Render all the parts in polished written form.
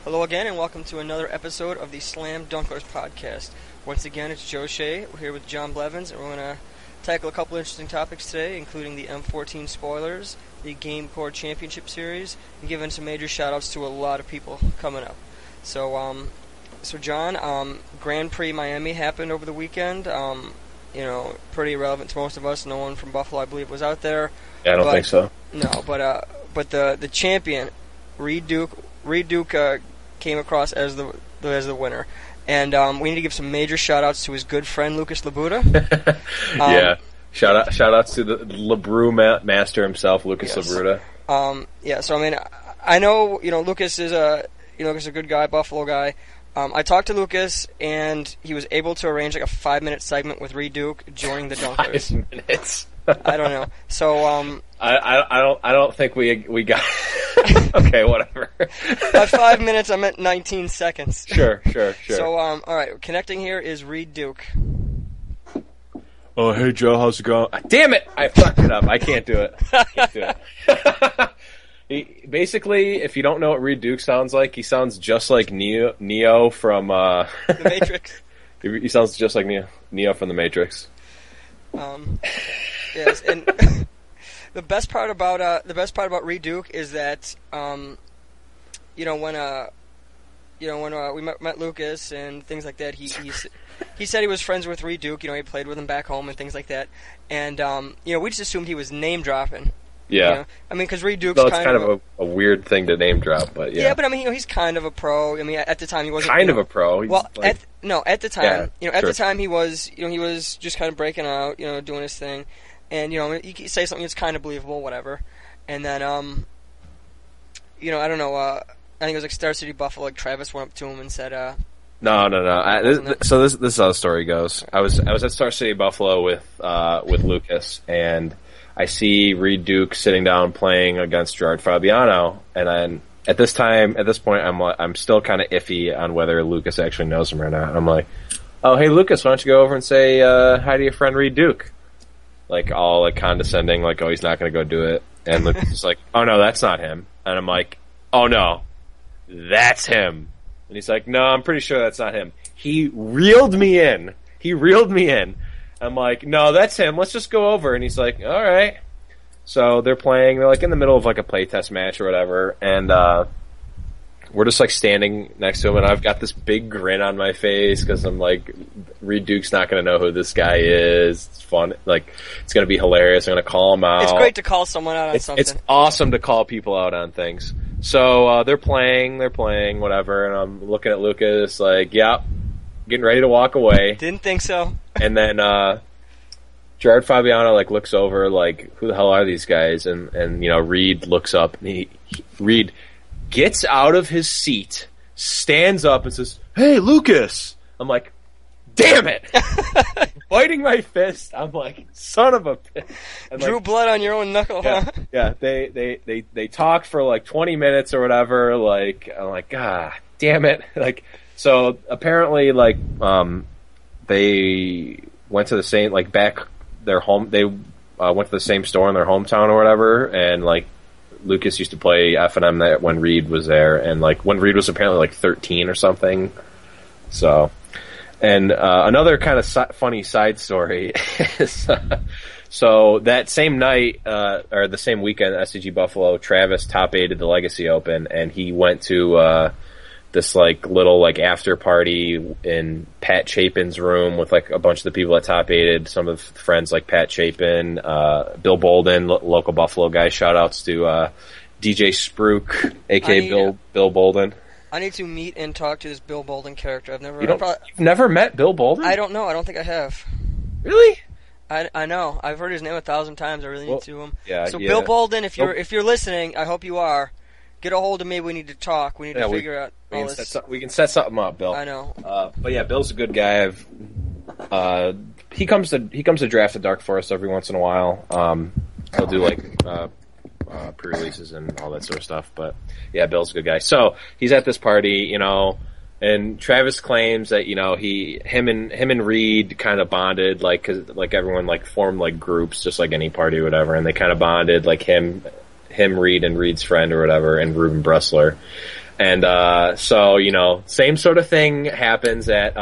Hello again, and welcome to another episode of the Slam Dunklers podcast. Once again, it's Joe Shea. We're here with John Blevins, and we're going to tackle a couple interesting topics today, including the M14 spoilers, the Game Core Championship Series, and giving some major shout-outs to a lot of people coming up. So John, Grand Prix Miami happened over the weekend. Pretty irrelevant to most of us. No one from Buffalo, I believe, was out there. Yeah, I don't think so. No, but the champion, Reed Duke came across as the winner, and we need to give some major shout outs to his good friend Lucas Labuda. Yeah, shout outs to the LeBrew master himself, Lucas Labuda. So I know Lucas is a good guy, Buffalo guy. I talked to Lucas, and he was able to arrange like a 5-minute segment with Reed Duke joining the Dunklers. 5 minutes. I don't know. So I don't think we got. Okay, whatever. By 5 minutes, I meant 19 seconds. Sure. So all right, connecting here is Reed Duke. Oh, hey Joe, how's it going? Damn it, I fucked it up. I can't do it. Basically, if you don't know what Reed Duke sounds like, he sounds just like Neo from The Matrix. He sounds just like Neo from The Matrix. Yes, and the best part about Reed Duke is that when we met Lucas and things like that, he said he was friends with Reed Duke. He played with him back home and things like that, and we just assumed he was name dropping. Yeah, because Reed Duke's it's kind of a weird thing to name drop, but yeah. Yeah, but he's kind of a pro. At the time he wasn't kind of a pro. At the time, the time he was just kind of breaking out, doing his thing, and he could say something that's kind of believable, whatever, and then I don't know. I think it was like Star City Buffalo. Like Travis went up to him and said, No. So this is how the story goes. I was at Star City Buffalo with Lucas, and I see Reed Duke sitting down playing against Gerard Fabiano, and then at this point, I'm still kind of iffy on whether Lucas actually knows him or not. I'm like, oh, hey Lucas, why don't you go over and say hi to your friend Reed Duke? Like all like condescending, like, oh, he's not going to go do it. And Lucas is like, oh no, that's not him. And I'm like, oh no, that's him. And he's like, no, I'm pretty sure that's not him. He reeled me in. I'm like, no, that's him. Let's just go over. And he's like, all right. So they're playing. They're like in the middle of like a playtest match or whatever. And we're just like standing next to him. And I've got this big grin on my face because I'm like, Reed Duke's not going to know who this guy is. It's fun. Like, it's going to be hilarious. I'm going to call him out. It's great to call someone out on something. It's awesome to call people out on things. So they're playing, whatever. And I'm looking at Lucas like, yeah, getting ready to walk away. Didn't think so. And then Gerard Fabiano like looks over like, who the hell are these guys? And Reed looks up and Reed gets out of his seat, stands up and says, "Hey Lucas." I'm like, damn it. Biting my fist. I'm like, son of a bitch. Drew blood on your own knuckle, yeah, huh? Yeah, they talked for like 20 minutes or whatever, like I'm like, ah, damn it. Like, so apparently like they went to the same like back their home. They went to the same store in their hometown or whatever, and like Lucas used to play F&M that when Reed was there, and like when Reed was apparently like 13 or something. So, and another kind of funny side story is so that same night or the same weekend at SCG Buffalo, Travis top 8'd the Legacy Open, and he went to this like little like after party in Pat Chapin's room with like a bunch of the people at top 8'd, some of the friends like Pat Chapin, Bill Bolden, local Buffalo guy. Shout outs to DJ Spruik, aka Bill Bolden. I need to meet and talk to this Bill Bolden character. You've never met Bill Bolden? I don't know. I don't think I have. Really? I know. I've heard his name 1,000 times. I really need to. Yeah. So Bill Bolden, if you're listening, I hope you are. Get a hold of me. We need to talk. We need to figure out all this. We can set something up, Bill. I know. But yeah, Bill's a good guy. He comes to draft at Dark Forest every once in a while. He'll do like pre-releases and all that sort of stuff. But yeah, Bill's a good guy. So he's at this party, and Travis claims that him and Reed kind of bonded, like, 'cause like everyone like formed like groups just like any party or whatever, and they kind of bonded, like him, Reed, and Reed's friend or whatever, and Ruben Bressler. And so, same sort of thing happens at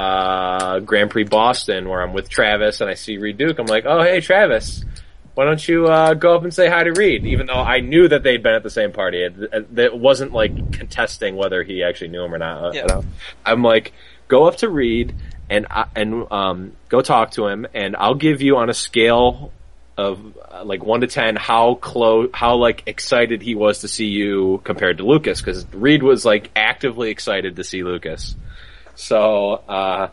Grand Prix Boston, where I'm with Travis and I see Reed Duke. I'm like, oh, hey, Travis, why don't you go up and say hi to Reed? Even though I knew that they'd been at the same party. It wasn't like contesting whether he actually knew him or not. Yeah. I'm like, go up to Reed and go talk to him, and I'll give you on a scale of like 1 to 10 how like excited he was to see you compared to Lucas, because Reed was like actively excited to see Lucas. So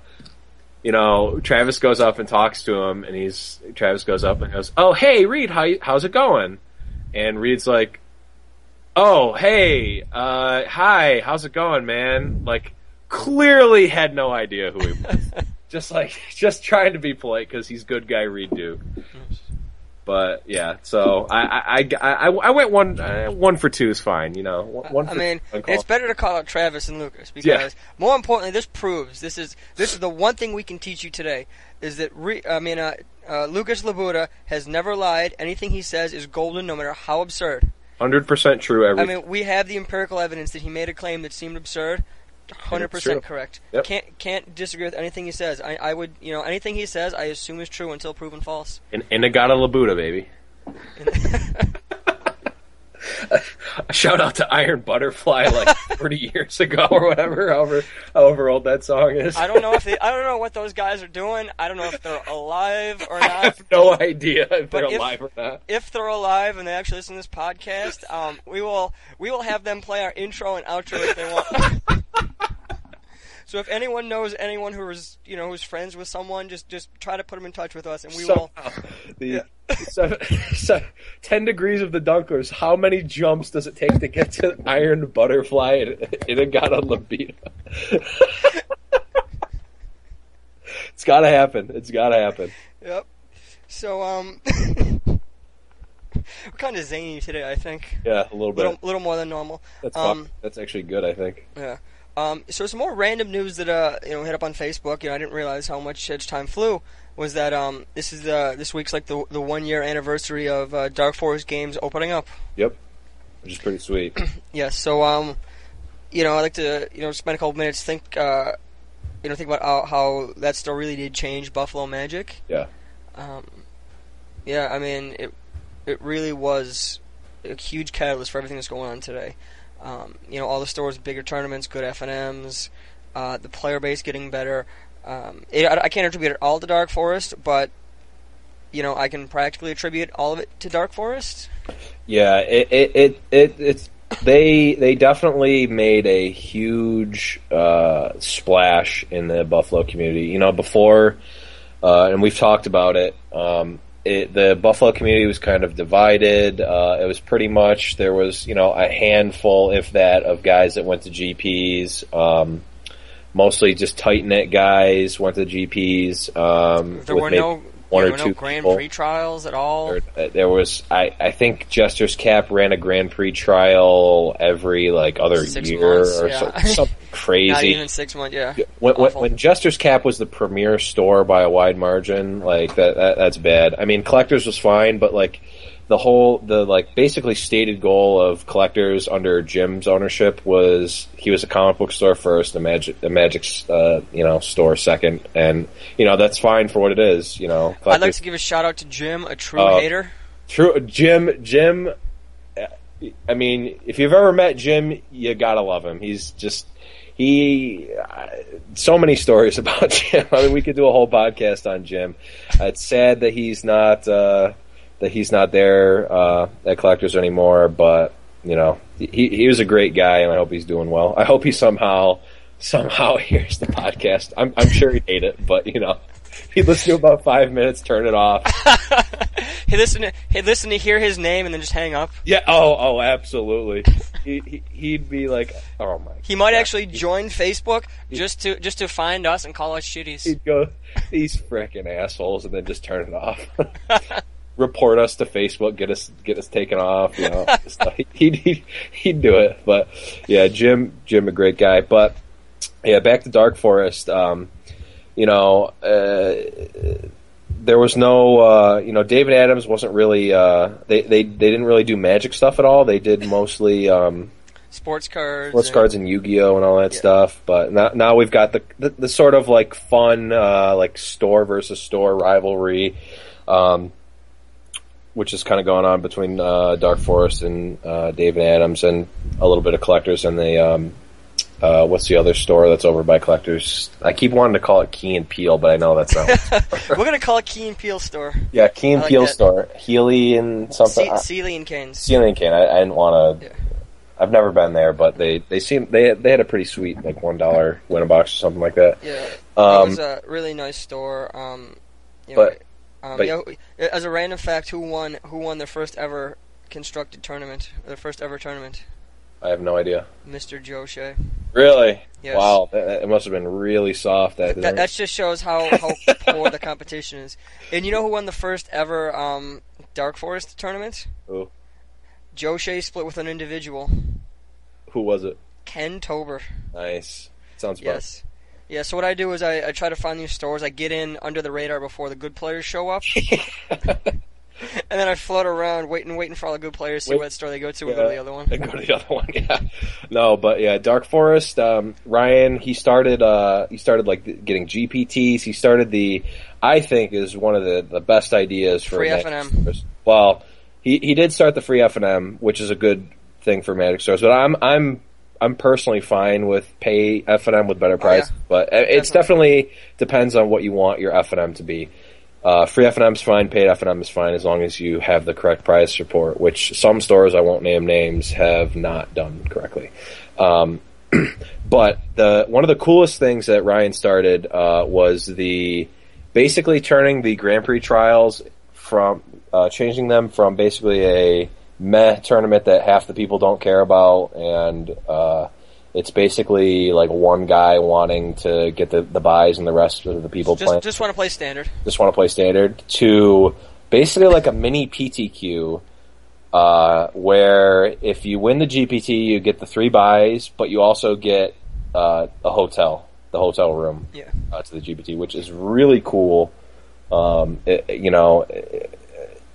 Travis goes up and talks to him, and Travis goes up and goes, "Oh, hey Reed, how's it going?" And Reed's like, "Oh, hey, hi, how's it going, man?" Like, clearly had no idea who he was. just trying to be polite because he's good guy Reed Duke. But yeah, so I went 1 for 2 is fine, it's better to call out Travis and Lucas because more importantly, this proves this is the one thing we can teach you today is that Lucas Labuda has never lied. Anything he says is golden, no matter how absurd. 100% true. We have the empirical evidence that he made a claim that seemed absurd. 100% correct. Yep. Can't disagree with anything he says. I would, anything he says, I assume is true until proven false. Inagata Labuda, baby. A shout out to Iron Butterfly, like 30 years ago or whatever, however old that song is. I don't know what those guys are doing. I don't know if they're alive or not. I have no idea if they're alive or not. If they're alive and they actually listen to this podcast, we will have them play our intro and outro if they want. So if anyone knows anyone who's friends with someone, just try to put them in touch with us, and we will. 10 degrees of the Dunklers. How many jumps does it take to get to Iron Butterfly and Inagata Labuda? It's gotta happen. Yep. So we're kind of zany today, I think. Yeah, a little bit. A little more than normal. That's actually good, I think. Yeah. So some more random news that hit up on Facebook. I didn't realize how much time flew. Was that this week's like the 1 year anniversary of Dark Forest Games opening up. Yep, which is pretty sweet. Yeah. So I'd like to spend a couple minutes think about how that store really did change Buffalo Magic. Yeah. Yeah. I mean it really was a huge catalyst for everything that's going on today. All the stores, bigger tournaments, good FNMs, the player base getting better. I can't attribute it all to Dark Forest, but I can practically attribute all of it to Dark Forest. Yeah, it's they definitely made a huge splash in the Buffalo community. Before, and we've talked about it. The Buffalo community was kind of divided. It was pretty much there was a handful, if that, of guys that went to GPs. Mostly just tight knit guys went to GPs. There were no Grand Prix trials at all. There was, I think Jester's Cap ran a Grand Prix trial every other 6 year months, or something crazy. Not even 6 months, yeah. When Jester's Cap was the premier store by a wide margin, that's bad. I mean, Collectors was fine, but the basically stated goal of Collectors under Jim's ownership was he was a comic book store first, the Magic store second, and that's fine for what it is. I'd like to give a shout out to Jim, a true hater. True, Jim. I mean, if you've ever met Jim, you gotta love him. He's just so many stories about Jim. I mean, we could do a whole podcast on Jim. It's sad that he's not there at Collectors anymore, but he was a great guy, and I hope he's doing well. I hope he somehow hears the podcast. I'm sure he'd hate it, but he'd listen to about 5 minutes, turn it off. He'd listen to hear his name and then just hang up. Yeah. Oh, absolutely. He'd be like, oh my. He might actually join Facebook just to find us and call us shitties. He'd go, these frickin' assholes, and then just turn it off. Report us to Facebook, get us taken off. He'd do it. But yeah, Jim, a great guy. But yeah, back to Dark Forest. There was no, David Adams wasn't really. They didn't really do Magic stuff at all. They did mostly. sports cards and Yu-Gi-Oh and all that stuff. But now we've got the sort of like fun like store versus store rivalry, which is kind of going on between Dark Forest and David Adams, and a little bit of Collectors and the what's the other store that's over by Collectors? I keep wanting to call it Key and Peele, but I know that's not. We're gonna call it Key and Peele store. Yeah, Key and Peele store. Healy and something. Sealy and Kane's. Sealy and Kane. I didn't want to. Yeah. I've never been there, but they had a pretty sweet like $1 win box or something like that. Yeah, it was a really nice store. As a random fact, who won their first ever constructed tournament? Their first ever tournament. I have no idea. Mr. Joe Shea. Really? Yes. Wow, it must have been really soft. That just shows how poor the competition is. And you know who won the first ever Dark Forest tournament? Who? Joe Shea split with an individual. Who was it? Ken Tober. Nice. Sounds fun. Yes. Yeah, so what I do is I try to find these stores. I get in under the radar before the good players show up. And then I float around waiting for all the good players, see what store they go to, and go to the other one. And go to the other one, yeah. No, but yeah, Dark Forest, Ryan, he started like getting GPTs. He started I think is one of the best ideas for free F&M. Well, he did start the free F&M, which is a good thing for Magic stores, but I'm personally fine with pay F&M with better price, but it's definitely depends on what you want your F&M to be. Free F&M is fine, paid F&M is fine as long as you have the correct price support, which some stores, I won't name names, have not done correctly. But one of the coolest things that Ryan started was basically turning the Grand Prix trials from changing them from basically a meh tournament that half the people don't care about, and it's basically like one guy wanting to get the buys and the rest of the people playing. Just want to play standard. Just want to play standard, to basically like a mini PTQ, where if you win the GPT, you get the 3 buys, but you also get the hotel room to the GPT, which is really cool.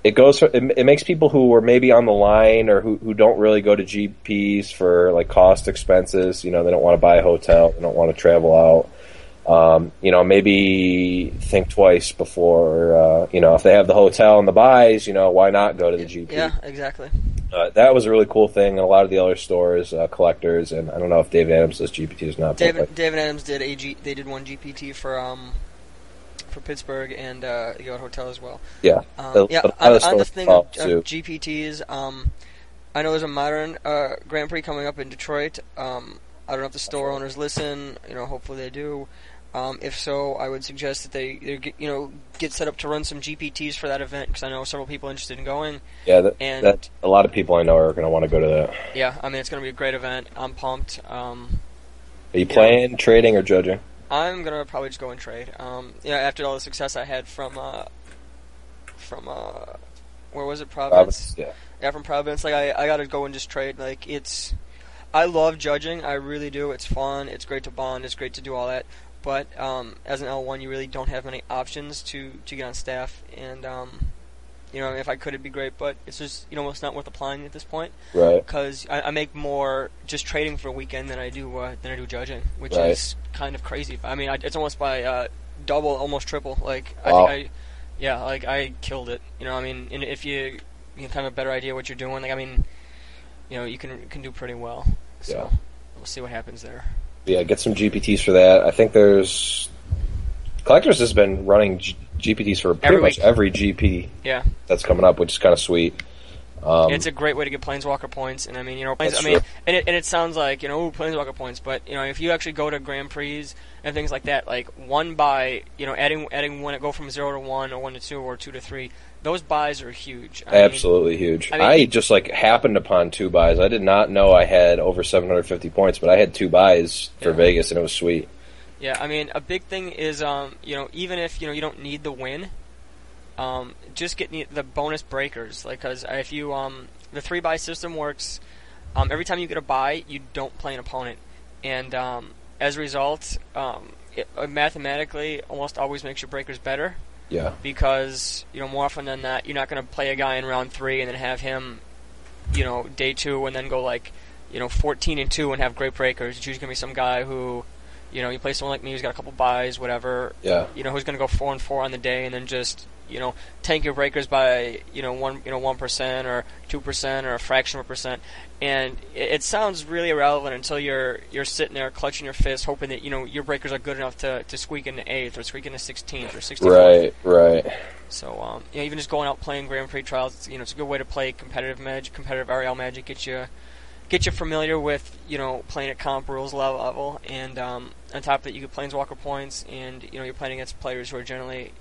It makes people who were maybe on the line or who don't really go to GPs for like cost expenses, they don't want to buy a hotel, they don't want to travel out, maybe think twice before, if they have the hotel and the buys, why not go to the GP? Yeah, exactly. That was a really cool thing, and a lot of the other stores, Collectors, and I don't know if David Adams does GPT or not. David Adams did they did one GPT for Pittsburgh and the Yacht Hotel as well. Yeah. On the thing of GPTs, I know there's a modern Grand Prix coming up in Detroit. I don't know if the store owners listen. Hopefully they do. If so, I would suggest that they get set up to run some GPTs for that event, because I know several people interested in going. Yeah, that a lot of people I know are going to want to go to that. Yeah, I mean, it's going to be a great event. I'm pumped. Are you playing, trading, or judging? I'm gonna probably just go and trade. After all the success I had from where was it, Providence? Yeah, from Providence. Like I gotta go and just trade. Like I love judging. I really do. It's fun. It's great to bond. It's great to do all that. But as an L1, you really don't have many options to get on staff. And if I could, it'd be great. But it's just it's not worth applying at this point. Right. Because I make more just trading for a weekend than I do judging, which is kind of crazy. I mean, it's almost by double, almost triple. Like wow. I killed it. I mean, and if you kind of have a better idea what you're doing, like I mean, you can do pretty well. So we'll see what happens there. Yeah, get some GPTs for that. I think Collectors has been running GPTs for pretty much every GP. Yeah, that's coming up, which is kind of sweet. It's a great way to get Planeswalker points, and I mean, it sounds like Planeswalker points, but if you actually go to Grand Prix and things like that, like one buy, adding one, go from 0 to 1 or 1 to 2 or 2 to 3, those buys are huge. Absolutely huge. I just happened upon 2 buys. I did not know I had over 750 points, but I had 2 buys for Vegas, and it was sweet. Yeah, I mean, a big thing is, even if you don't need the win. Just get the bonus breakers, because if you the 3-buy system works. Every time you get a buy, you don't play an opponent, and as a result, it mathematically almost always makes your breakers better. Yeah. Because more often than not, you're not going to play a guy in round 3 and then have him, day 2 and then go 14-2 and have great breakers. It's usually going to be some guy who, you play someone like me who's got a couple buys, whatever. Yeah. Who's going to go 4-4 on the day and then just, tank your breakers by, 1% or 2% or a fraction of a percent. And it sounds really irrelevant until you're sitting there clutching your fist, hoping that your breakers are good enough to squeak into 8th or squeak into 16th or 64th. Right. So even just going out playing Grand Prix trials, it's a good way to play competitive RL Magic, get you familiar with playing at comp rules level, and on top of it, you get planeswalker points, and you're playing against players who are generally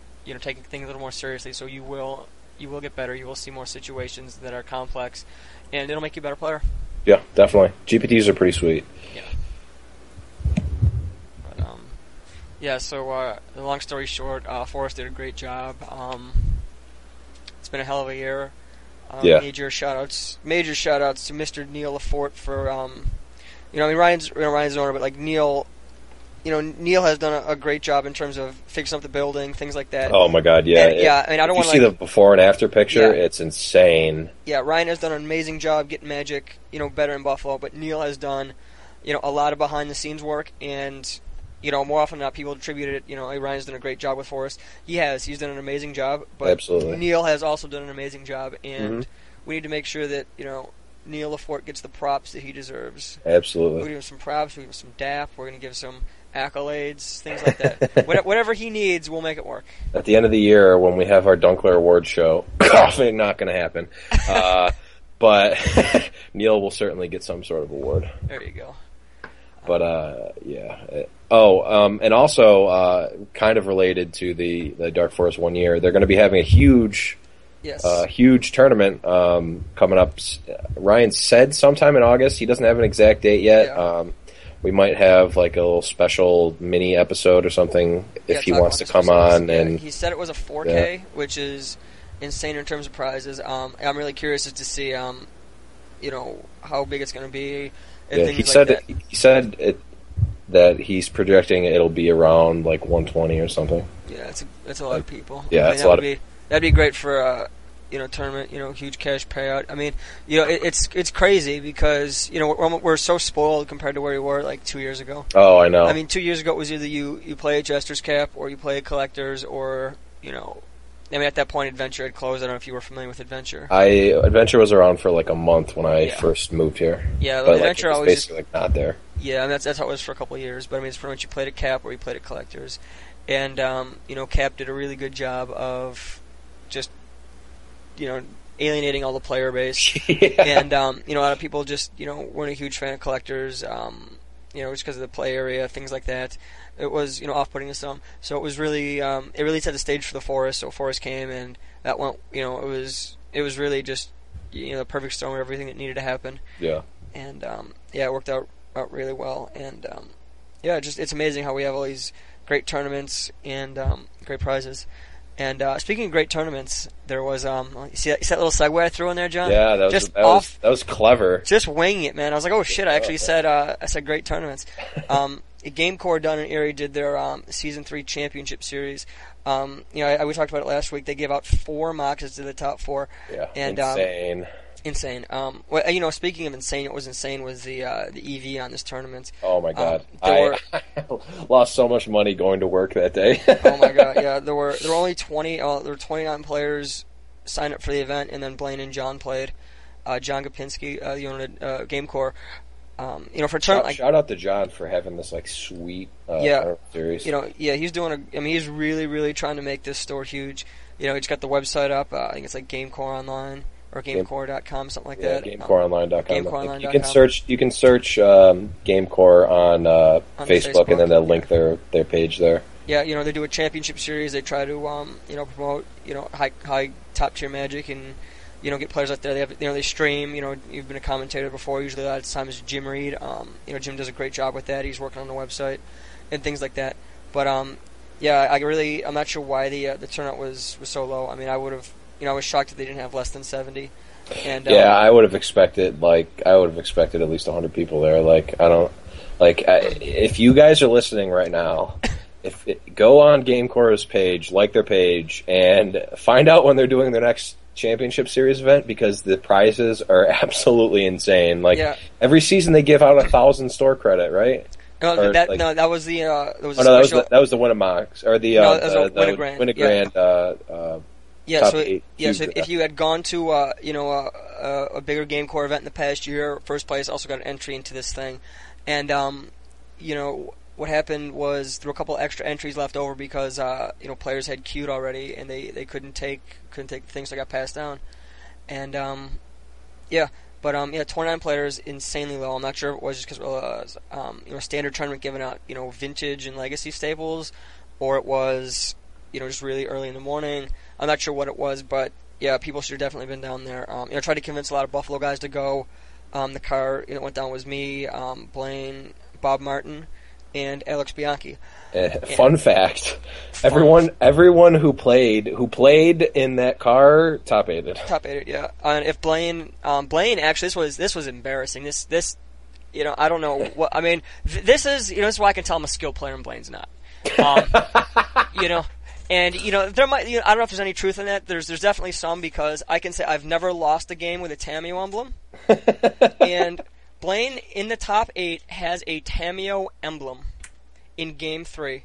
taking things a little more seriously. So you will get better. You will see more situations that are complex, and it'll make you a better player. Yeah, definitely. GPTs are pretty sweet. Yeah. But So long story short, Forrest did a great job. It's been a hell of a year. Major shout outs to Mr. Neil Lafort for Ryan's the owner, but like Neil has done a great job in terms of fixing up the building, things like that. Oh my God, yeah. And, I don't want to see the before and after picture. Yeah. It's insane. Yeah, Ryan has done an amazing job getting Magic, better in Buffalo, but Neil has done, a lot of behind the scenes work, and more often than not, people attribute it, Ryan's done a great job with Forrest. He's done an amazing job, but absolutely. Neil has also done an amazing job, and we need to make sure that, Neil Lafort gets the props that he deserves. Absolutely. We're going to give him some props, we're going to give him some DAP, we're going to give some accolades, things like that. Whatever he needs, we'll make it work. At the end of the year, when we have our Dunkler Awards show, coughing, not going to happen. But Neil will certainly get some sort of award. There you go. But, yeah. And also, kind of related to the Dark Forest 1 year, they're going to be having a huge tournament coming up. Ryan said sometime in August. He doesn't have an exact date yet. Yeah. We might have like a little special mini episode or something if he wants to come on. And he said it was a 4K, which is insane in terms of prizes. I'm really curious as to see, how big it's going to be. He said that he's projecting it'll be around like 120 or something. Yeah, that's a lot of people. Yeah, that'd be great for tournament. Huge cash payout. I mean, it's crazy because we're so spoiled compared to where we were like 2 years ago. Oh, I know. I mean, 2 years ago it was either you play a Jester's Cap or you play a Collectors or at that point Adventure had closed. I don't know if you were familiar with Adventure. Adventure was around for like a month when I first moved here. Yeah, but Adventure it was always basically like not there. Yeah, and that's how it was for a couple of years. But I mean, it's pretty much you played at Cap or you played at Collectors, and Cap did a really good job of just alienating all the player base. Yeah. And a lot of people just weren't a huge fan of Collectors. Just because of the play area, things like that. It was off-putting to some. So it was really it really set the stage for the Forest. So Forest came and that went. It was really just the perfect storm of everything that needed to happen. Yeah. And it worked out really well. And it's amazing how we have all these great tournaments and great prizes. And speaking of great tournaments, there was you see that little segue I threw in there, John? Yeah, that was clever. Just winging it, man. I was like, oh shit! I actually said great tournaments. GameCore down in Erie did their Season 3 Championship Series. We talked about it last week. They gave out 4 moxes to the top 4. Yeah, and, insane. Speaking of insane, what was insane was the EV on this tournament. Oh my god, I lost so much money going to work that day. Oh my god, yeah. There were only 29 players signed up for the event, and then Blaine and John played. John Gopinski, the owner of GameCore. For a tournament, shout out to John for having this like sweet series. He's doing he's really really trying to make this store huge. He's got the website up. I think it's like GameCore Online. Or GameCore.com, something like that. GameCoreOnline.com. You can search GameCore on Facebook, and then they'll link their page there. Yeah, they do a championship series. They try to promote high top tier Magic and get players out there. They have they stream. You've been a commentator before. Usually a lot of times Jim Reed. Jim does a great job with that. He's working on the website and things like that. But I'm not sure why the turnout was so low. I mean, I would have. I was shocked that they didn't have less than 70. And I would have expected at least 100 people there. If you guys are listening right now, go on GameCore's page, like their page, and find out when they're doing their next Championship Series event because the prizes are absolutely insane. Like every season, they give out 1,000 store credit, right? No, Or, that like, no, that was the that was the Winamax or the Winnagrand. Top so 8 if you had gone to a bigger Game Core event in the past year, first place also got an entry into this thing, and what happened was there were a couple extra entries left over because players had queued already and they couldn't take the things that got passed down, and 29 players, insanely low. I'm not sure if it was just because standard tournament giving out vintage and legacy staples, or it was just really early in the morning. I'm not sure what it was, but yeah, people should have definitely been down there. Tried to convince a lot of Buffalo guys to go. The car went down was me, Blaine, Bob Martin, and Alex Bianchi. Fun fact: everyone who played in that car top aided. Top aided, yeah. And if Blaine actually, this was embarrassing. This I don't know what I mean. This is this is why I can tell I'm a skilled player and Blaine's not. And there might I don't know if there's any truth in that. There's definitely some, because I can say I've never lost a game with a Tameo emblem. And Blaine in the top 8 has a Tameo emblem in Game 3,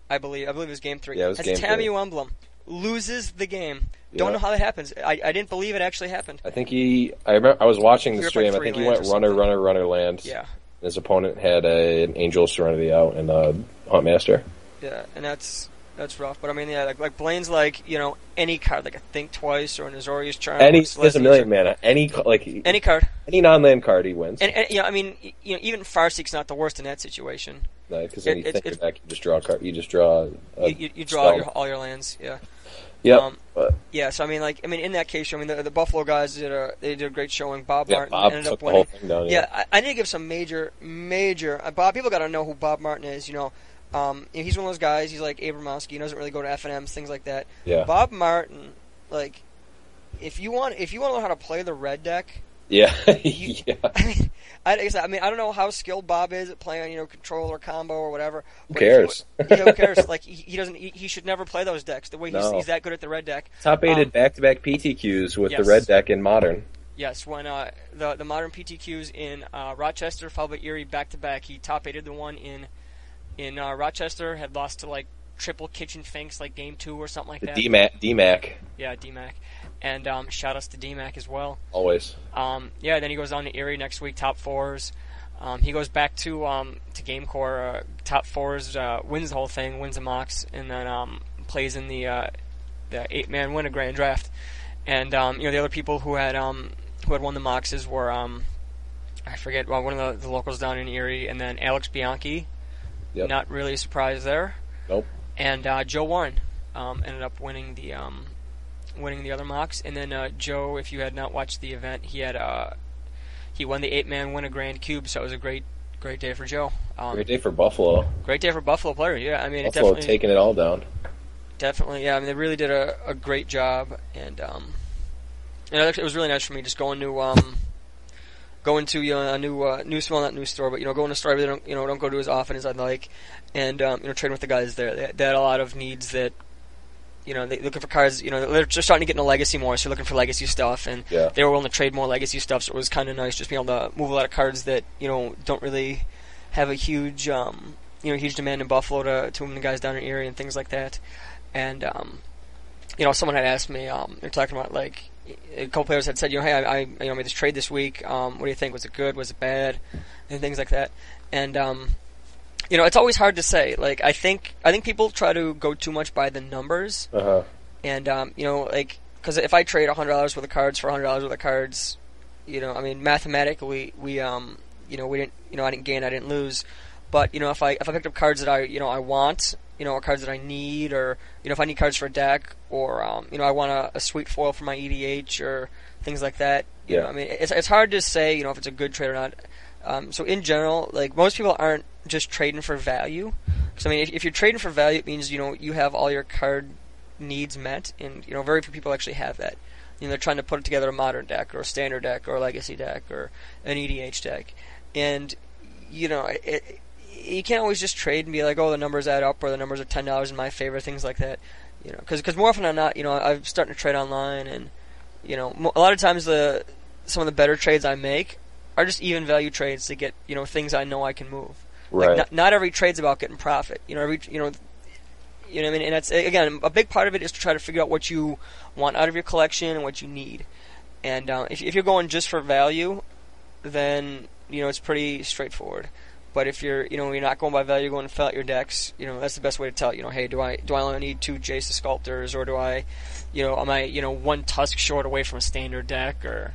I believe it was Game 3. Yeah, it was has Game a Tameo 3. emblem, loses the game. Don't know how that happens. I didn't believe it actually happened. I think I remember I was watching the stream. I think he went runner land. Yeah. His opponent had an Angel Serenity out and a Huntmaster. Yeah, and that's rough. But I mean, yeah, like Blaine's any card, like a Think Twice or an Azorius Charm. There's a million mana. Any card, any non-land card he wins. And I mean, even Farseek's not the worst in that situation. No, because then you think your deck, you just draw a card. You just draw. You draw all your lands. Yeah. Yeah. So in that case, the Buffalo guys did a great showing. Bob Martin Bob ended took up the winning. whole thing down, I need to give some major Bob. People got to know who Bob Martin is. He's one of those guys. He's like Abramowski. He doesn't really go to FNMs, things like that. Yeah. Bob Martin, if you want to know how to play the red deck. Yeah. I don't know how skilled Bob is at playing, control or combo or whatever. Who cares? Who cares? He doesn't. He should never play those decks. The way he's that good at the red deck. Top aided back-to-back PTQs with the red deck in Modern. Yes, when the Modern PTQs in Rochester, followed by Erie back-to-back, he top aided the one in Rochester, had lost to triple Kitchen Finks Game 2 or something like that. DMAC. Yeah, DMAC. And shout outs to DMAC as well. Always. Then he goes on to Erie next week, top 4s. He goes back to Game Core, top 4s, wins the whole thing, wins the Mox, and then plays in the 8-man win a grand draft. And the other people who had won the Moxes were I forget, one of the locals down in Erie, and then Alex Bianchi. Yep. Not really surprised there. Nope. And Joe Warren ended up winning the other Mox. And then Joe, if you had not watched the event, he won the 8-man win a grand cube, so it was a great day for Joe. Great day for Buffalo. Great day for Buffalo players, yeah. I mean, Buffalo taking it all down. Definitely, yeah. I mean, they really did a great job, and it was really nice for me just going to a new store, but going to a store I really don't go to as often as I'd like, and trading with the guys there. They had a lot of needs that they're looking for cards. They're just starting to get into legacy more, so they're looking for legacy stuff, and they were willing to trade more legacy stuff. So it was kind of nice just being able to move a lot of cards that don't really have a huge huge demand in Buffalo to move the guys down in Erie and things like that. And someone had asked me, they're talking about a couple players had said, hey, I made this trade this week. What do you think? Was it good? Was it bad? And things like that. And it's always hard to say. I think people try to go too much by the numbers. Uh-huh. And because if I trade $100 worth of cards for $100 worth of cards, mathematically we didn't I didn't gain, I didn't lose. But if I picked up cards that I want, or cards that I need, or if I need cards for a deck, or I want a sweet foil for my EDH or things like that. It's hard to say if it's a good trade or not. So in general, most people aren't just trading for value. So if you're trading for value, it means you have all your card needs met, and very few people actually have that. They're trying to put together a modern deck or a standard deck or a legacy deck or an EDH deck, and you can't always just trade and be like, oh, the numbers add up, or the numbers are $10 in my favor, things like that. Because more often than not, I'm starting to trade online, and a lot of times some of the better trades I make are just even value trades to get things I know I can move. Right. Like not every trade's about getting profit. You know what I mean? And that's, again, a big part of it is to try to figure out what you want out of your collection and what you need. And if you're going just for value, then it's pretty straightforward. But if you're not going by value, you're going to fill out your decks. That's the best way to tell. Hey, do I only need 2 Jace the Sculptors, or do I, am I 1 Tusk short away from a standard deck, or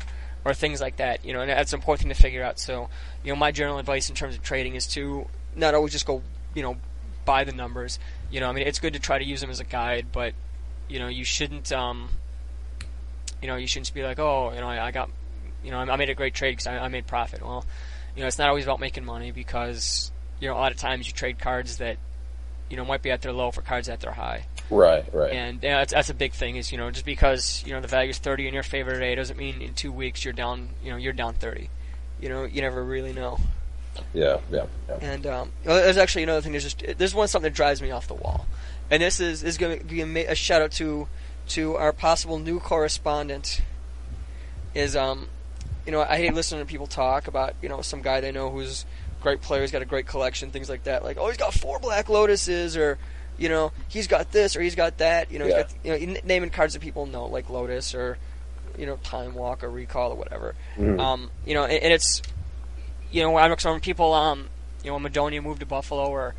things like that. And that's an important thing to figure out. So, my general advice in terms of trading is to not always just go, by the numbers. It's good to try to use them as a guide, but you shouldn't you shouldn't be like, oh, I got, I made a great trade because I made profit. Well, it's not always about making money, because a lot of times you trade cards that might be at their low for cards at their high. Right. And that's a big thing. Is just because the value is 30 in your favor today doesn't mean in 2 weeks you're down 30. You never really know. Yeah. And there's actually another thing. There's something that drives me off the wall, and this is going to be a shout out to our possible new correspondent. Is I hate listening to people talk about some guy they know who's a great player, he's got a great collection, things like that. Like, oh, he's got 4 Black Lotuses, or he's got this or he's got that. He's got naming cards that people know, like Lotus or Time Walk or Recall or whatever. Mm. And it's when people when Madonia moved to Buffalo, or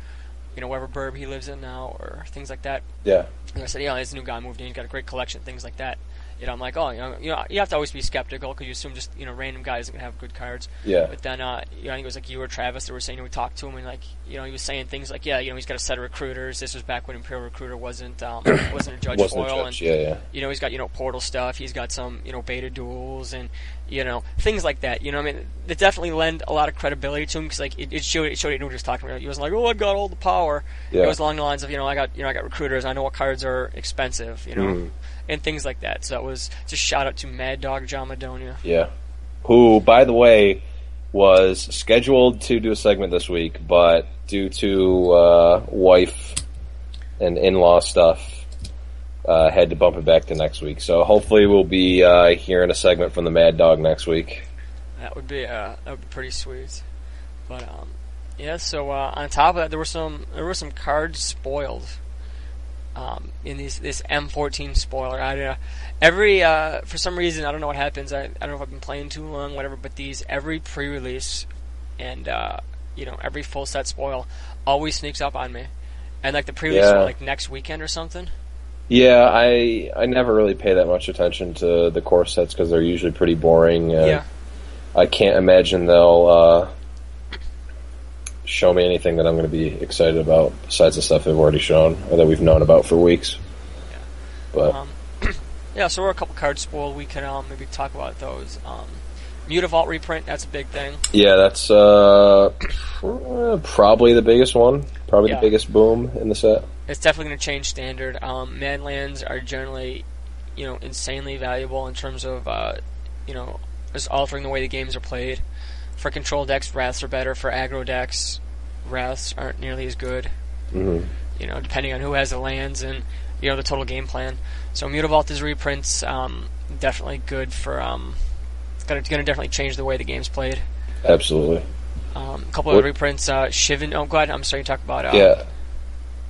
wherever burb he lives in now, or things like that. Yeah. And I said, this new guy moved in, he's got a great collection, things like that. I'm like, oh, you have to always be skeptical, because you assume just random guy isn't gonna have good cards. Yeah. But then I think it was like you or Travis that were saying, we talked to him, and like he was saying things like, he's got a set of recruiters. This was back when Imperial Recruiter wasn't a judge foil, and he's got portal stuff. He's got some beta duels and things like that. It definitely lend a lot of credibility to him, because like it showed he knew what he was talking about. He wasn't like, oh, I've got all the power. Yeah. It was along the lines of I got recruiters. I know what cards are expensive. And things like that. So that was just shout out to Mad Dog John Madonia. Yeah. Who, by the way, was scheduled to do a segment this week, but due to wife and in-law stuff, had to bump it back to next week. So hopefully we'll be hearing a segment from the Mad Dog next week. That would be pretty sweet. But so on top of that, there were some cards spoiled. In this M14 spoiler, for some reason, I don't know what happens. I don't know if I've been playing too long, whatever. But every pre-release and every full set spoil always sneaks up on me. And like the pre-release one, like next weekend or something. Yeah, I never really pay that much attention to the core sets, because they're usually pretty boring. I can't imagine they'll show me anything that I'm going to be excited about besides the stuff they've already shown or that we've known about for weeks. But so we're a couple cards spoiled. We can maybe talk about those. Mutavault reprint, that's a big thing. Yeah, that's probably the biggest one. Probably the biggest boom in the set. It's definitely going to change standard. Manlands are generally, insanely valuable in terms of, just altering the way the games are played. For control decks, Wraths are better. For aggro decks, Wraths aren't nearly as good. Mm-hmm. Depending on who has the lands and the total game plan. So Mutavault is reprints, definitely good for. It's going to definitely change the way the game's played. Absolutely. A couple of reprints. Shivan. Oh, go ahead. I'm sorry to talk about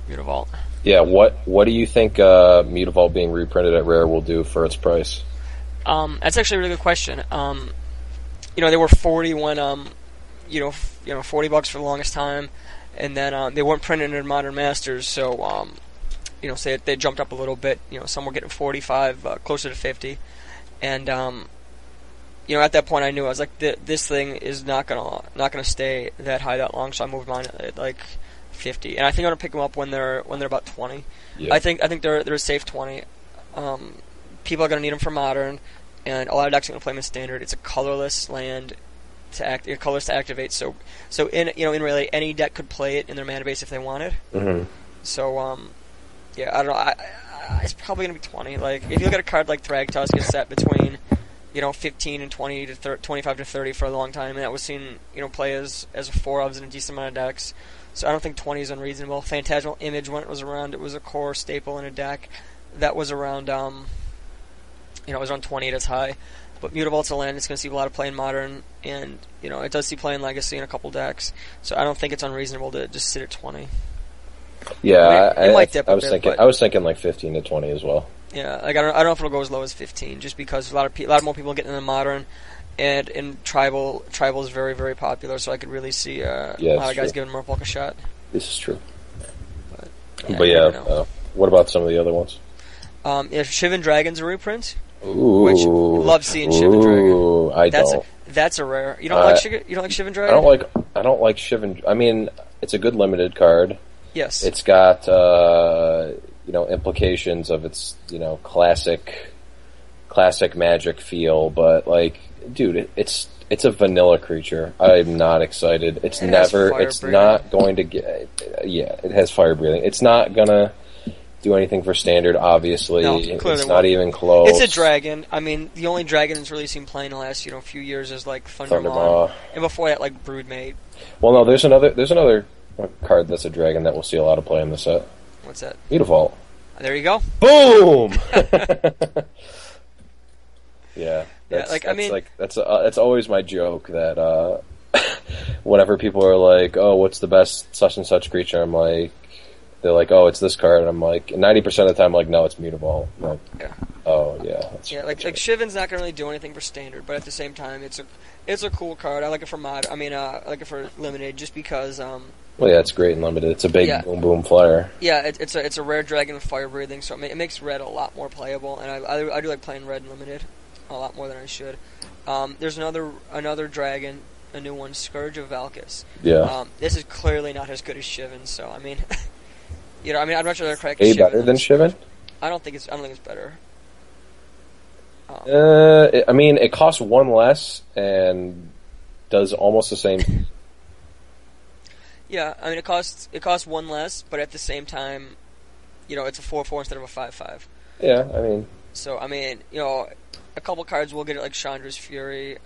Mutavault. Yeah. What do you think Mutavault being reprinted at Rare will do for its price? That's actually a really good question. They were 40 when, $40 for the longest time, and then they weren't printed in Modern Masters, so, say they jumped up a little bit. Some were getting 45, closer to 50, and at that point I knew I was like, this thing is not gonna stay that high that long, so I moved mine at like 50, and I think I'm gonna pick them up when they're about 20. Yeah. I think they're a safe 20. People are gonna need them for Modern. And a lot of decks are going to play them in Standard. It's a colorless land colors to activate. So in really any deck could play it in their mana base if they wanted. Mm-hmm. So I don't know. It's probably going to be 20. Like if you look at a card like Thragtusk, it's set between 15 and 20 to 25 to 30 for a long time, and that was seen play as a 4-ofs in a decent amount of decks. So I don't think 20 is unreasonable. Phantasmal Image, when it was around, it was a core staple in a deck that was around. it was around 20 at its high. But Mutavault's a land it's going to see a lot of play in Modern, and it does see play in Legacy in a couple decks. So I don't think it's unreasonable to just sit at 20. Yeah, it might dip I was thinking. I was thinking like 15 to 20 as well. Yeah, like I don't know if it'll go as low as 15, just because a lot more people getting into Modern, and in Tribal is very, very popular. So I could really see a lot of guys giving Merfolk a shot. This is true. But what about some of the other ones? Shivan Dragon's a reprint. Ooh, which love seeing Shivan Dragon. don't. That's a rare. You don't like Shivan Dragon? I don't like Shivan. I mean, it's a good limited card. Yes. It's got implications of its classic Magic feel, but like, dude, it's a vanilla creature. I'm not excited. It's not going to get. Yeah, it has fire breathing. It's not gonna do anything for Standard, obviously. No, it's not even close. It's a dragon. I mean, the only dragon that's really seen play in the last few years is like Thundermaw, and before that, like Broodmate. Well, no, there's another card that's a dragon that will see a lot of play in the set. What's that? Mutavault. There you go. Boom. Yeah. That's always my joke that whenever people are like, "Oh, what's the best such and such creature?" I'm like, they're like, "Oh, it's this card," and I'm like, 90% of the time, I'm like, "No, it's Mutavault." Like, yeah. Oh yeah. Like Shivan's not gonna really do anything for Standard, but at the same time, it's a cool card. I like it for Mod. I mean, I like it for Limited, just because. Well, yeah, it's great in Limited. It's a big boom boom flyer. Yeah, it's a rare dragon with fire breathing, so it makes red a lot more playable, and I do like playing red in Limited a lot more than I should. There's another dragon, a new one, Scourge of Valkis. Yeah. This is clearly not as good as Shivan, so I mean, I'd much rather crack Shivan. Shivan. Better than Shivan? I don't think it's better. I mean, it costs one less and does almost the same. Yeah, I mean, it costs one less, but at the same time, it's a 4/4 instead of a 5/5. Yeah, I mean. So I mean, a couple cards will get it, like Chandra's Fury.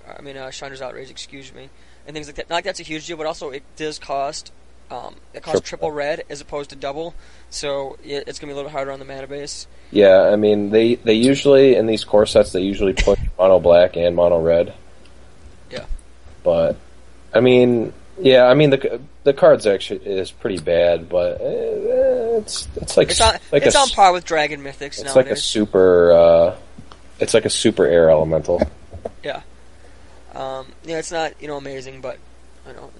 Chandra's Outrage, excuse me, and things like that. Not like that's a huge deal, but also it does cost. It costs triple red as opposed to double, so it's gonna be a little harder on the mana base. Yeah, I mean they usually in these core sets they usually push mono black and mono red. Yeah. But I mean, the cards actually is pretty bad, but it's on par with Dragon Mythics. It's nowadays. like a super. It's like a super air elemental. Yeah. It's not amazing, but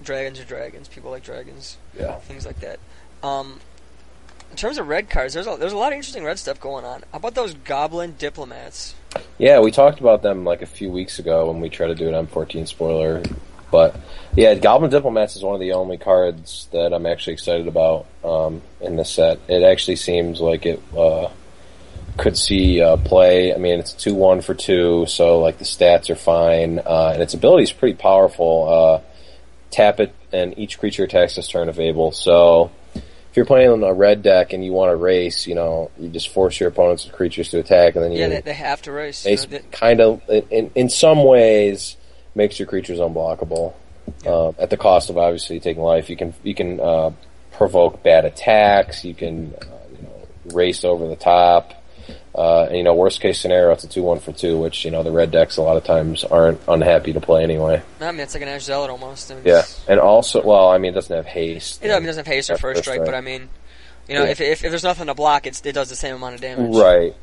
dragons are dragons. People like dragons. Yeah. Things like that. In terms of red cards, there's a lot of interesting red stuff going on. How about those Goblin Diplomats? Yeah, we talked about them like a few weeks ago when we tried to do an M14 spoiler. But yeah, Goblin Diplomats is one of the only cards that I'm actually excited about in this set. It actually seems like it could see play. I mean, it's 2/1 for 2, so like the stats are fine, and its ability is pretty powerful. Tap it, and each creature attacks this turn if able. So if you're playing on a red deck and you want to race, you just force your opponent's creatures to attack, and then they have to race. Kind of, in some ways, makes your creatures unblockable. At the cost of obviously taking life. You can provoke bad attacks. You can race over the top. And worst case scenario, it's a 2/1 for 2, which the red decks a lot of times aren't unhappy to play anyway. I mean, it's like an Ash Zealot almost. I mean, yeah, and also, well, I mean, it doesn't have haste. It doesn't have haste or first strike, but I mean, if there's nothing to block, it does the same amount of damage. Right.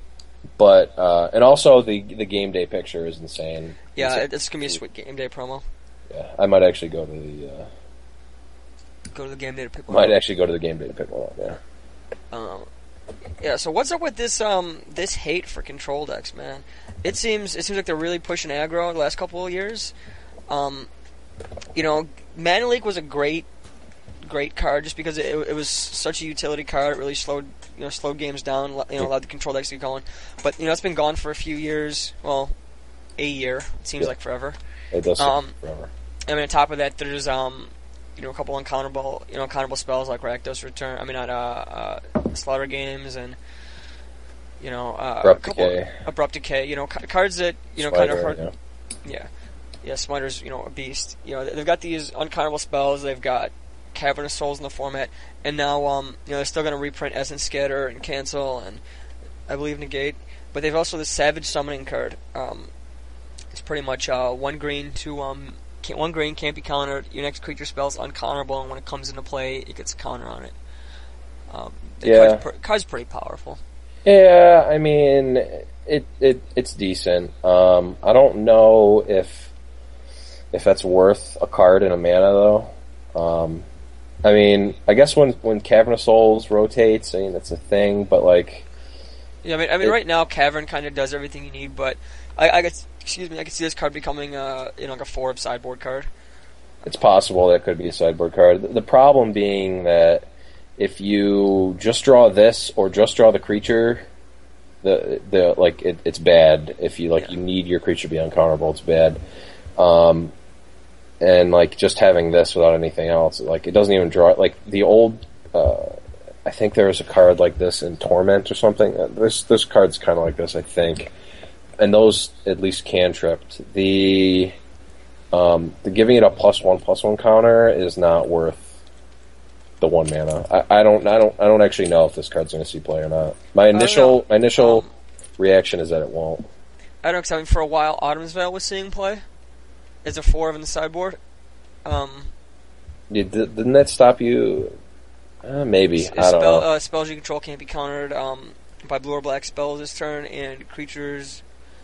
But and also the game day picture is insane. Yeah, it's gonna be a sweet game day promo. Yeah, I might actually go to the game day to pick one. Might actually go to the game day to pick one up. Yeah. Yeah. So what's up with this this hate for control decks, man? It seems like they're really pushing aggro the last couple of years. Mana Leak was a great card just because it was such a utility card. It really slowed games down. Allowed the control decks to get going. But it's been gone for a few years. Well, a year. It seems like forever. It does seem forever. I mean, on top of that, there's a couple uncounterable spells like Rakdos Return. I mean, not Slaughter Games and Abrupt Decay. Cards that kind of hurt. Yeah, Smiter's a beast. They've got these uncounterable spells. They've got Cavernous Souls in the format, and now they're still going to reprint Essence Scatter and Cancel and I believe Negate. But they've also the Savage Summoning card. It's pretty much 1 green to 1 green, can't be countered. Your next creature spell is uncounterable, and when it comes into play, it gets a counter on it. The card's pretty powerful. Yeah, I mean, it's decent. I don't know if that's worth a card in a mana though. I mean, I guess when Cavern of Souls rotates, I mean that's a thing, but like. Yeah, I mean, right now Cavern kind of does everything you need, but I could see this card becoming like a 4 sideboard card. It's possible that could be a sideboard card. The problem being that if you just draw this or just draw the creature, it's bad. If you you need your creature to be uncounterable, it's bad. And like just having this without anything else, like it doesn't even draw. Like the old, I think there was a card like this in Torment or something. This card's kind of like this, I think, and those at least cantripped. The giving it a +1/+1 counter is not worth the 1 mana. I don't actually know if this card's going to see play or not. My initial reaction is that it won't. I don't know, because I mean, for a while, Autumn's Veil was seeing play. Is a 4 in the sideboard? Didn't that stop you? Maybe. I don't know. Spells you control can't be countered by blue or black spells this turn, and creatures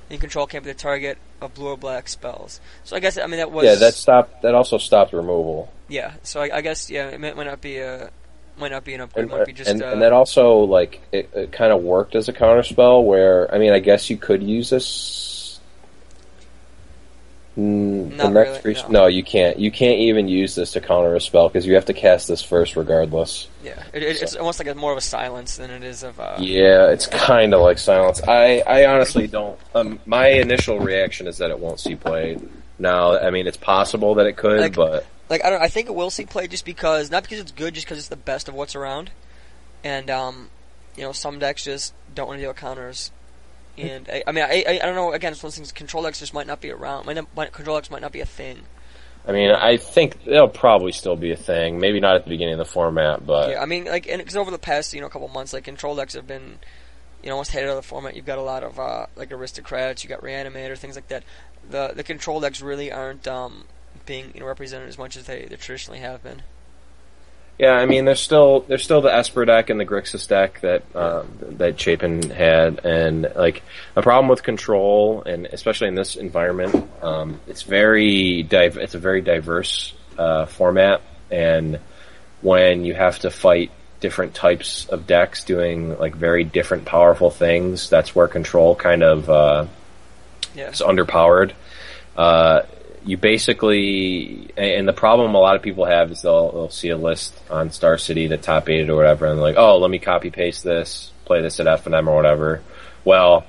you control can't be the target of blue or black spells. So I guess that was that also stopped removal. Yeah. So I guess it might not be an upgrade. It might be just and that also it kind of worked as a counter spell. Where I mean, I guess you could use this. No, you can't. You can't even use this to counter a spell because you have to cast this first, regardless. Yeah, it's almost like more of a silence than it is of. Yeah, it's kind of like silence. I honestly don't. My initial reaction is that it won't see play. Now, I mean, it's possible that it could, but I think it will see play just because not because it's good, just because it's the best of what's around, and some decks just don't want to deal with counters. And I don't know. Again, it's one of those things. Control decks just might not be around. Control decks might not be a thing. I mean, I think they'll probably still be a thing. Maybe not at the beginning of the format, but yeah. I mean, because over the past couple months, control decks have been almost hated out of the format. You've got a lot of aristocrats. You got reanimator, things like that. The control decks really aren't being represented as much as they traditionally have been. Yeah, I mean, there's still the Esper deck and the Grixis deck that Chapin had, and the problem with control, and especially in this environment, it's a very diverse format, and when you have to fight different types of decks doing very different powerful things, that's where control kind of is underpowered. You basically, and the problem a lot of people have is they'll see a list on Star City, the top 8 or whatever, and let me copy paste this, play this at F&M or whatever. Well,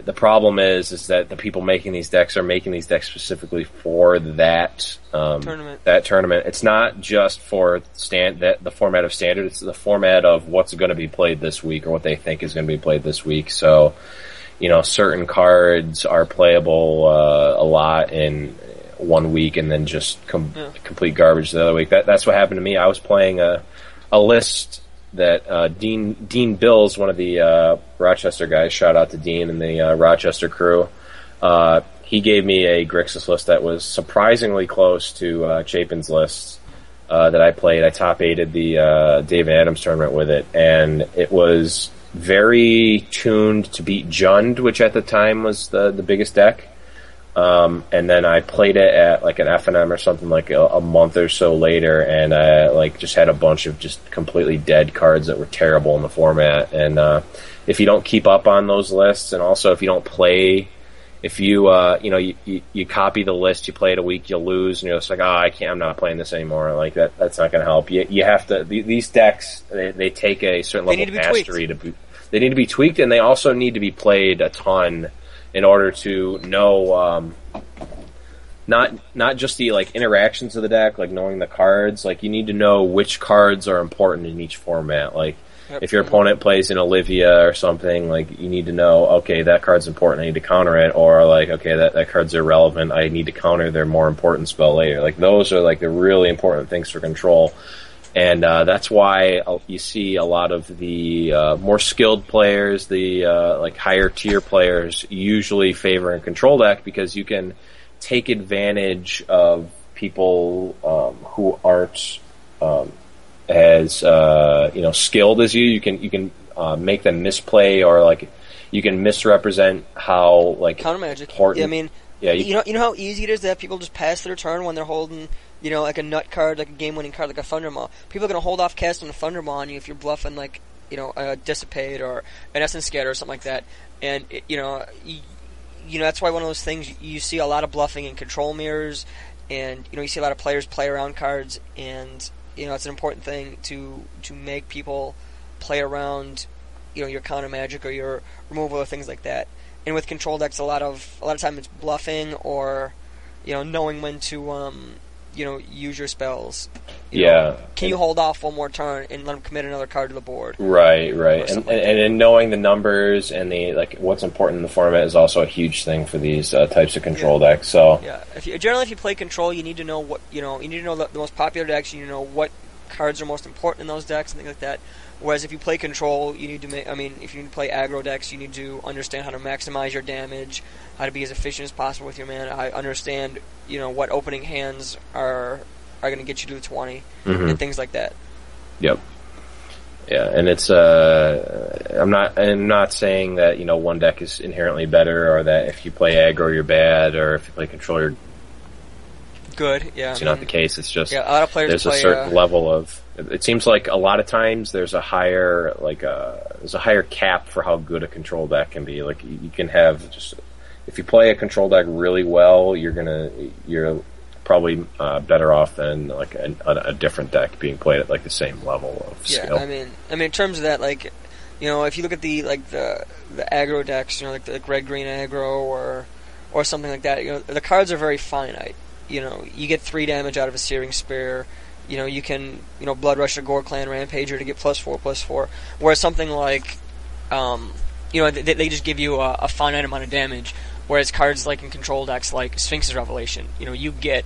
the problem is that the people making these decks are making these decks specifically for that tournament. That tournament. It's not just for the format of Standard. It's the format of what's going to be played this week or what they think is going to be played this week. So. Certain cards are playable a lot in 1 week and then just complete garbage the other week. That's what happened to me. I was playing a list that Dean Bills, one of the Rochester guys, shout out to Dean and the Rochester crew, he gave me a Grixis list that was surprisingly close to Chapin's list that I played. I top 8'd the David Adams tournament with it, and it was very tuned to beat Jund, which at the time was the biggest deck. And then I played it at an F&M or something a month or so later, and I just had a bunch of just completely dead cards that were terrible in the format. And if you don't keep up on those lists, and also if you don't play, if you you copy the list, you play it a week, you lose, and you're just I'm not playing this anymore. That's not going to help. You have to. These decks they take a certain level of mastery they need to be tweaked, and they also need to be played a ton in order to know not just the interactions of the deck, knowing the cards. You need to know which cards are important in each format. If your opponent plays in Olivia or something, you need to know, okay, that card's important, I need to counter it, or okay, that card's irrelevant, I need to counter their more important spell later. Those are the really important things for control. And that's why you see a lot of the more skilled players, the like higher tier players, usually favor a control deck because you can take advantage of people who aren't as skilled as you. You can make them misplay, or like you can misrepresent how like counter magic. Important. Yeah, I mean, you know how easy it is to have people just pass their turn when they're holding, like a nut card, like a game-winning card, like a Thundermaw. People are going to hold off casting a Thundermaw on you if you're bluffing, like, a Dissipate or an Essence Scatter or something like that. And, that's why one of those things, you see a lot of bluffing in control mirrors, and, you see a lot of players play around cards, and, it's an important thing to make people play around, your counter magic or your removal or things like that. And with control decks, a lot of time it's bluffing or, knowing when to, use your spells. Can you hold off one more turn and let them commit another card to the board? Right. And in knowing the numbers and the what's important in the format is also a huge thing for these types of control decks. So if you play control, you need to know what you need to know the most popular decks. You need to know what cards are most important in those decks and things like that. Whereas if you play control, you need to if you play aggro decks, you need to understand how to maximize your damage, how to be as efficient as possible with your mana. I understand, what opening hands are going to get you to the 20 and things like that. Yep. Yeah, and it's I'm not saying that one deck is inherently better, or that if you play aggro you're bad, or if you play control you're good. Yeah, it's not the case. It's just a lot of players there's play, a certain level of. It seems like a lot of times there's a higher cap for how good a control deck can be. Like you can have just if you play a control deck really well, you're probably better off than like a different deck being played at like the same level of skill. I mean in terms of that, if you look at the aggro decks, like the red green aggro or something like that, the cards are very finite. You get 3 damage out of a Searing Spear. You can, Blood Rush a Gore Clan Rampager to get +4/+4. Whereas something like, they just give you a finite amount of damage. Whereas cards like in control decks like Sphinx's Revelation, you get,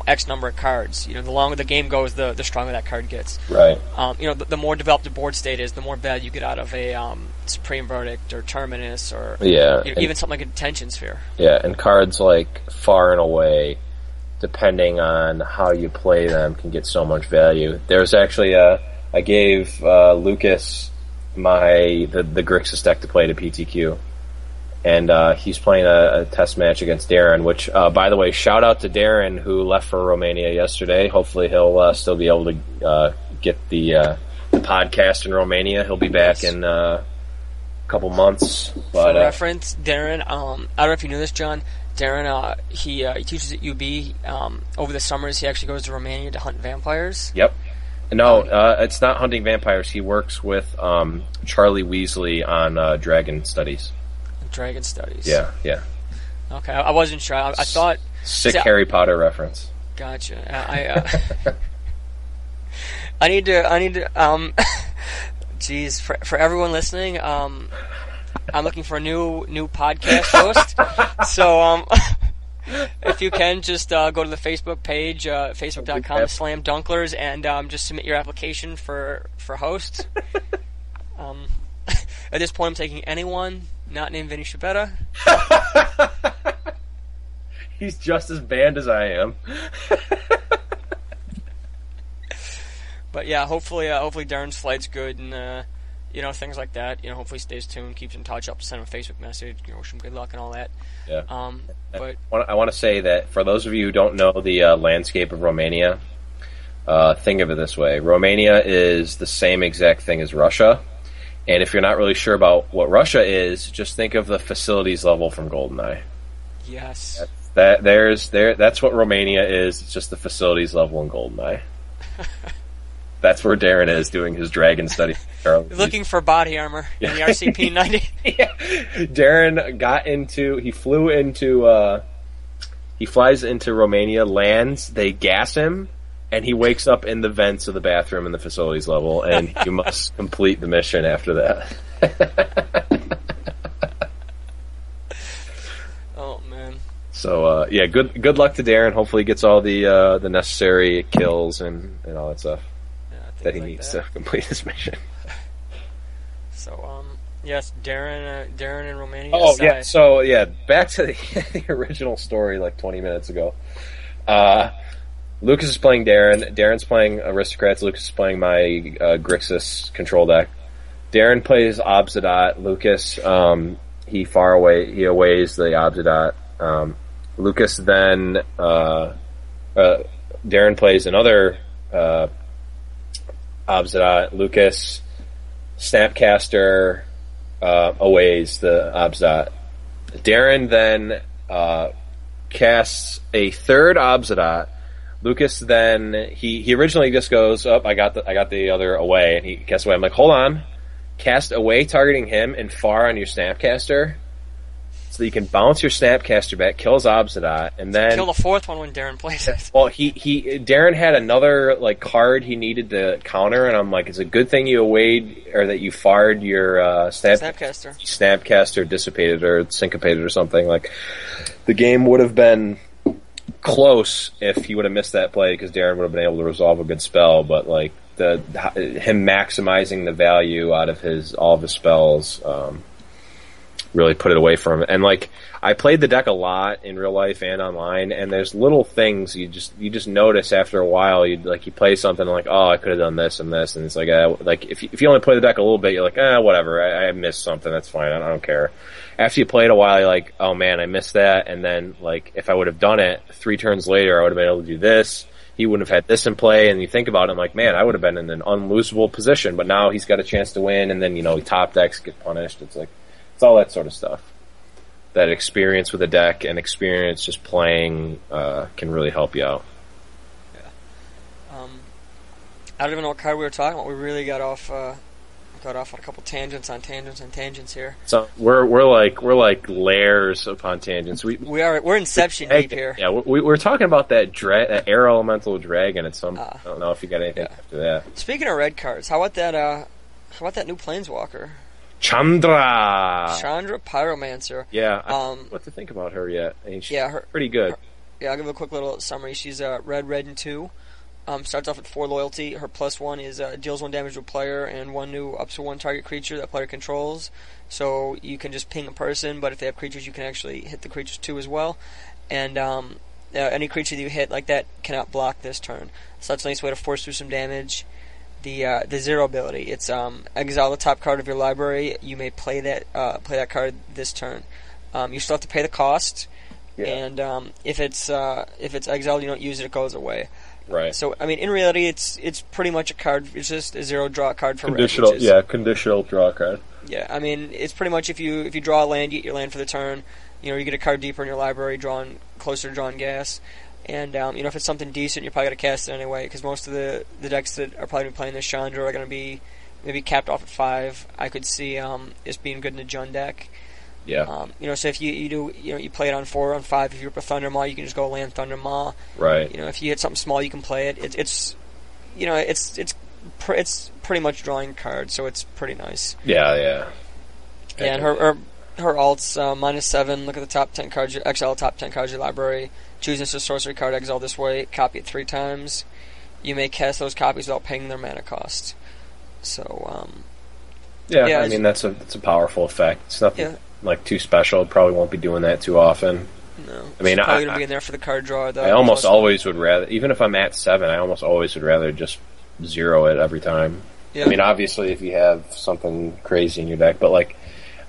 X number of cards. The longer the game goes, the stronger that card gets. Right. The more developed the board state is, the more value you get out of a Supreme Verdict or Terminus or even something like a Detention Sphere. Yeah, and cards like Far and Away, depending on how you play them, can get so much value. There's actually I gave Lucas the Grixis deck to play to PTQ, and he's playing a test match against Darren, which, by the way, shout out to Darren, who left for Romania yesterday. Hopefully he'll still be able to get the podcast in Romania. He'll be back in a couple months. But, for reference, Darren, I don't know if you knew this, John, Darren, he teaches at UB. Over the summers, he actually goes to Romania to hunt vampires. Yep. No, it's not hunting vampires. He works with Charlie Weasley on Dragon Studies. Dragon Studies. Yeah. Okay, I wasn't sure. I thought sick Harry Potter reference. Gotcha. I need to. Geez, for everyone listening, I'm looking for a new podcast host. So, if you can, just go to the Facebook page, facebook.com/Dunklers, and just submit your application for host. At this point, I'm taking anyone not named Vinny Shabetta. He's just as banned as I am. But yeah, hopefully Darren's flight's good, and things like that. Hopefully stays tuned, keeps in touch. I'll send him a Facebook message. Wish him good luck and all that. Yeah. But I want to say that for those of you who don't know the landscape of Romania, think of it this way: Romania is the same exact thing as Russia. And if you're not really sure about what Russia is, just think of the facilities level from GoldenEye. Yes. That's what Romania is. It's just the facilities level in GoldenEye. That's where Darren is doing his dragon study. He's looking for body armor in the RCP-90. Yeah. Darren he flies into Romania, lands, they gas him, and he wakes up in the vents of the bathroom in the facilities level, and you must complete the mission after that. Oh, man. So, good luck to Darren. Hopefully he gets all the necessary kills and all that stuff. Yeah, that he needs to complete his mission. So, yes, Darren and Romania. Oh, yeah, so, yeah, back to the original story like 20 minutes ago. Lucas is playing Darren. Darren's playing Aristocrats. Lucas is playing my Grixis control deck. Darren plays Obsidian. Lucas, he aways the Obsidian. Lucas then, Darren plays another Obsidian. Lucas, Snapcaster, aways the Obsidian. Darren then casts a third Obsidian. Lucas then he originally just goes up. I got the other away, and he casts away. I'm like, hold on, cast away, targeting him and far on your Snapcaster, so that you can bounce your Snapcaster back, kill his Obsidian, and then kill the fourth one when Darren plays it. Well, Darren had another like card he needed to counter, and I'm like, it's a good thing you awayed or that you fired your Snapcaster dissipated or syncopated or something. Like the game would have been close if he would have missed that play because Darren would have been able to resolve a good spell, but like him maximizing the value out of all of his spells really put it away from him. And like I played the deck a lot in real life and online, and there's little things you just notice after a while. You play something and like, oh, I could have done this and this, and it's like if you only play the deck a little bit, you're like, whatever, I missed something, that's fine, I don't care. After you play it a while, you're like, oh man, I missed that, and then like if I would have done it 3 turns later, I would have been able to do this. He wouldn't have had this in play, and you think about it, I'm like, man, I would have been in an unlosable position, but now he's got a chance to win, and then top decks get punished. It's like it's all that sort of stuff. That experience with a deck and experience just playing can really help you out. Yeah. I don't even know what card we were talking about. We really got off on a couple tangents here. So we're like layers upon tangents. We're Inception deep here. Yeah, we're talking about that air elemental dragon at some. I don't know if you got anything after that. Speaking of red cards, how about that new Planeswalker? Chandra Pyromancer. Yeah, what to think about her yet? She's pretty good. I'll give a quick little summary. She's red, and 2. Starts off with 4 loyalty. Her +1 is deals 1 damage to a player and 1 new up to 1 target creature that player controls. So you can just ping a person, but if they have creatures, you can actually hit the creatures too as well. And any creature that you hit like that cannot block this turn. So that's a nice way to force through some damage. The 0 ability, it's exile the top card of your library. You may play that card this turn. You still have to pay the cost, and if it's exiled, you don't use it, it goes away. Right. So I mean, in reality, it's pretty much a card. It's just a 0 draw card for conditional. red, Conditional draw card. Yeah, I mean, it's pretty much if you draw a land, you get your land for the turn. You get a card deeper in your library, closer to drawing gas. And, if it's something decent, you're probably going to cast it anyway, because most of the decks that are probably playing this Chandra are going to be maybe capped off at 5. I could see this being good in a Jund deck. Yeah. So if you play it on 4 or on 5, if you're up a Thunder Maw, you can just go land Thunder Maw. Right. If you hit something small, you can play it. It's pretty much drawing cards, so it's pretty nice. Yeah. Yeah, and her alt's -7. Look at the top 10 cards. Exile top 10 cards of your library. Choose a sorcery card, exile this way. Copy it 3 times. You may cast those copies without paying their mana cost. So, I mean that's a powerful effect. It's nothing like too special. Probably won't be doing that too often. No, I mean, probably gonna be in there for the card draw. Though. I almost always would rather, even if I'm at 7, I almost always would rather just 0 it every time. Yeah. I mean, obviously, if you have something crazy in your deck, but like,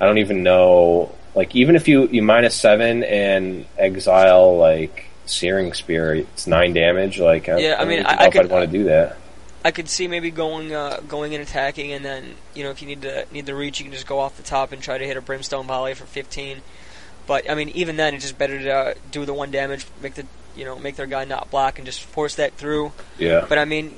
I don't even know. Like, even if you -7 and exile like Searing Spear, it's 9 damage. Like, I don't know if I'd want to do that. I could see maybe going and attacking, and then if you need the reach, you can just go off the top and try to hit a Brimstone Volley for 15. But I mean, even then, it's just better to do the 1 damage, make their guy not block, and just force that through. Yeah. But I mean,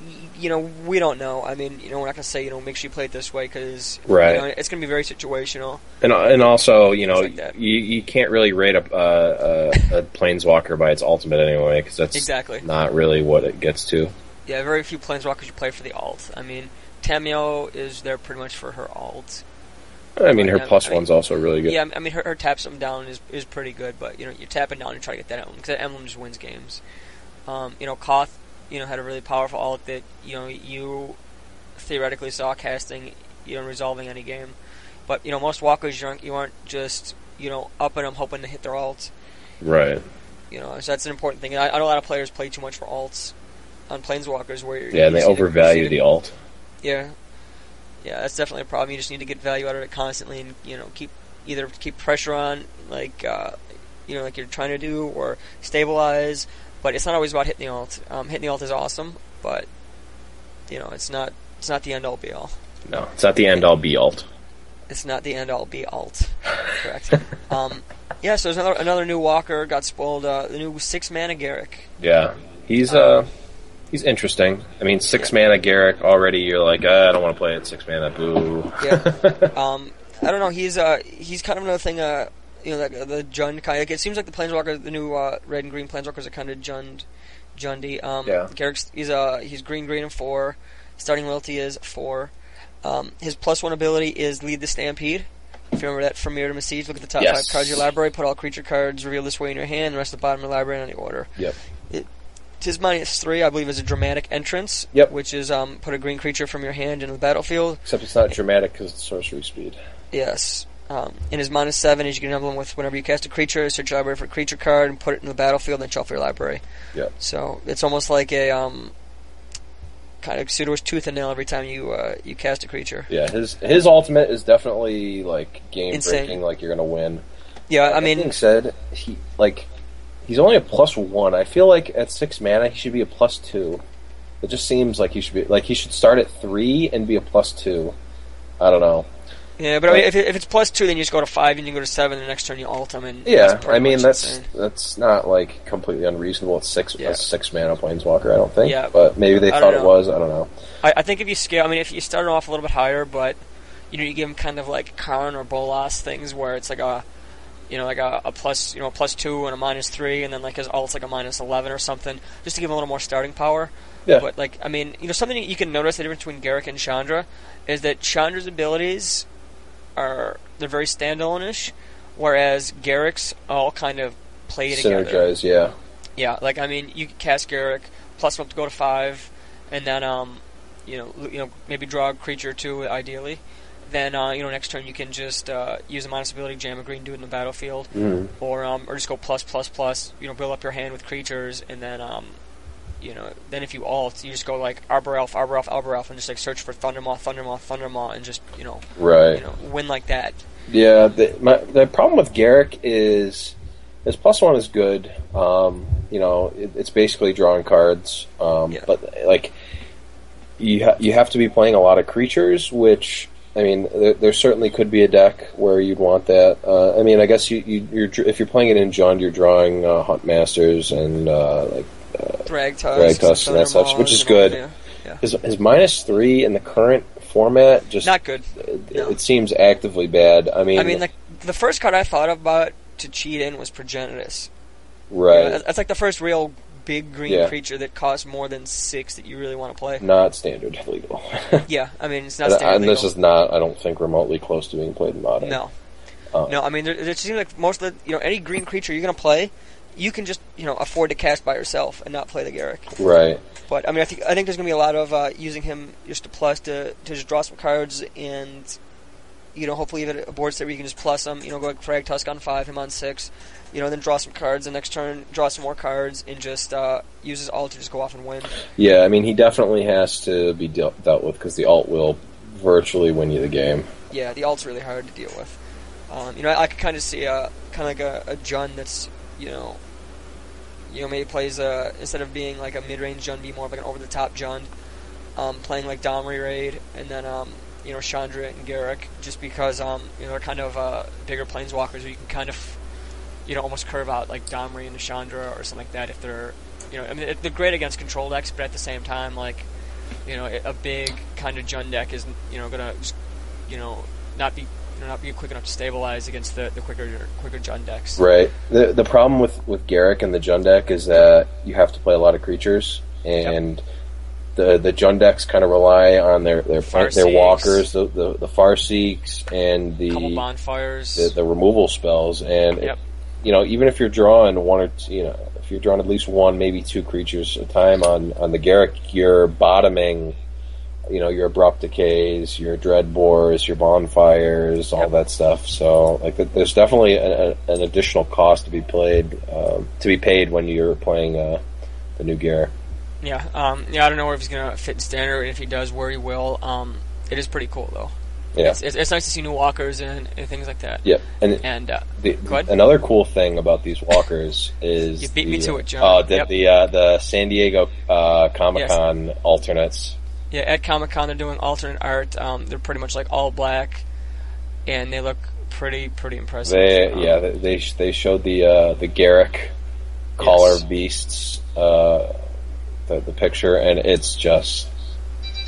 we don't know. I mean, we're not gonna say make sure you play it this way because it's gonna be very situational. And also, like you can't really rate a Planeswalker by its ultimate anyway, because that's not really what it gets to. Yeah, very few Planeswalkers you play for the alt. I mean, Tameo is there pretty much for her alt. I mean, her +1's also really good. Yeah, I mean, her tap something down is pretty good, but you're tapping down and try to get that emblem because that emblem just wins games. Koth, had a really powerful alt that you theoretically saw casting, resolving any game. But most walkers you aren't just upping them hoping to hit their alts. Right. So that's an important thing. I know a lot of players play too much for alts on planeswalkers where and they overvalue the alt. Yeah, that's definitely a problem. You just need to get value out of it constantly, and keep pressure on, like like you're trying to do, or stabilize. But it's not always about hitting the alt. Hitting the alt is awesome, but it's not the end all be all. No, it's not the end all be alt. It's not the end all be alt. Correct. So there's another new walker got spoiled. The new 6 mana Garrick. Yeah, he's interesting. I mean, 6 mana Garrick already. You're like, I don't want to play it 6 mana. Boo. Yeah. I don't know. He's kind of another thing. Like the Jund kind. Like, it seems like the Planeswalker, the new red and green Planeswalkers are kind of Jundy. Yeah. Garrick's he's green and 4. Starting loyalty is 4. His +1 ability is Lead the Stampede. If you remember that from Mirror to Siege, look at the top 5 cards of your library, put all creature cards revealed this way in your hand, the rest of the bottom of the library in any order. Yep. His -3, I believe, is a dramatic entrance, which is put a green creature from your hand into the battlefield. Except it's not dramatic because it's sorcery speed. Yes. And his -7 is you get an emblem with whenever you cast a creature, search your library for a creature card and put it in the battlefield, then shuffle your library. Yep. So it's almost like a kind of Sudor's tooth and nail every time you cast a creature. Yeah, his ultimate is definitely like game breaking, like you're gonna win. Yeah, I mean, that being said, he's only a +1. I feel like at 6 mana he should be a +2. It just seems like he should start at 3 and be a +2. I don't know. Yeah, but I mean, if it's +2, then you just go to 5 and you go to 7. The next turn you ult them. And yeah, I mean that's not like completely unreasonable. It's 6 mana planeswalker. I don't think. Yeah, but maybe they thought it was. I don't know. I think if you scale, I mean, if you start off a little bit higher, but you give them kind of like Karn or Bolas things where it's like a +2 and a -3, and then like his ult's like a -11 or something, just to give him a little more starting power. Yeah. But like, I mean, something you can notice the difference between Garrick and Chandra is that Chandra's abilities they're very standalone-ish, whereas Garrick's all kind of play together. Synergize, yeah. Yeah, like I mean, you can cast Garrick, plus one to go to 5, and then maybe draw a creature or 2 ideally. Then next turn you can just use a minus ability, jam a green, do it in the battlefield, or just go plus, build up your hand with creatures, and then then if you alt, you just go like Arbor Elf, and just like search for Thundermaw, and just win like that. Yeah, the problem with Garrick is his +1 is good. It's basically drawing cards, but like you have to be playing a lot of creatures, which. I mean, there certainly could be a deck where you'd want that. I mean, I guess if you're playing it in Jund, you're drawing Hunt Masters and Drag Tusks and that such, which is good. Yeah. His -3 in the current format just not good. It seems actively bad. I mean, the first card I thought about to cheat in was Progenitus. Right. That's like the first real big green creature that costs more than 6 that you really want to play. Not standard legal. Yeah, I mean, it's not standard legal. And this is not, I don't think, remotely close to being played in Modern. No. No, I mean, it seems like most of the, any green creature you're going to play, you can just, afford to cast by yourself and not play the Garrick. Right. But, I mean, I think there's going to be a lot of using him just to plus to just draw some cards and, hopefully even a board state where you can just plus them, go like Frag Tusk on 5, him on 6, then draw some cards, the next turn draw some more cards, and just use his ult to just go off and win. Yeah, I mean, he definitely has to be dealt with, because the ult will virtually win you the game. Yeah, the ult's really hard to deal with. I could kind of see kind of like a Jund that's, maybe plays instead of being like a mid-range Jund, be more of like an over-the-top Jund, playing like Domri Raid, and then Chandra and Garrick, just because they're kind of bigger planeswalkers where you can kind of almost curve out like Domri and Chandra or something like that if they're they're great against control decks, but at the same time, like a big kind of Jund deck is gonna just not be quick enough to stabilize against the quicker Jund decks. Right. The problem with Garrick and the Jund deck is that you have to play a lot of creatures, and the Jund decks kind of rely on their walkers, the Farseeks, and the couple bonfires, the removal spells, and even if you're drawing one or two, if you're drawing at least one, maybe 2 creatures at a time on the Garrick, you're bottoming your abrupt decays, your dread bores, your bonfires, all that stuff. So like there's definitely an additional cost to be paid when you're playing the new gear. Yeah, I don't know if he's gonna fit in standard, and if he does, where he will. It is pretty cool though. Yeah, it's nice to see new walkers and things like that. Yeah, go ahead. Another cool thing about these walkers is you beat me to it, John. The San Diego Comic-Con alternates. Yeah, at Comic-Con they're doing alternate art. They're pretty much like all black, and they look pretty impressive. They showed the Garrick collar beasts, the picture, and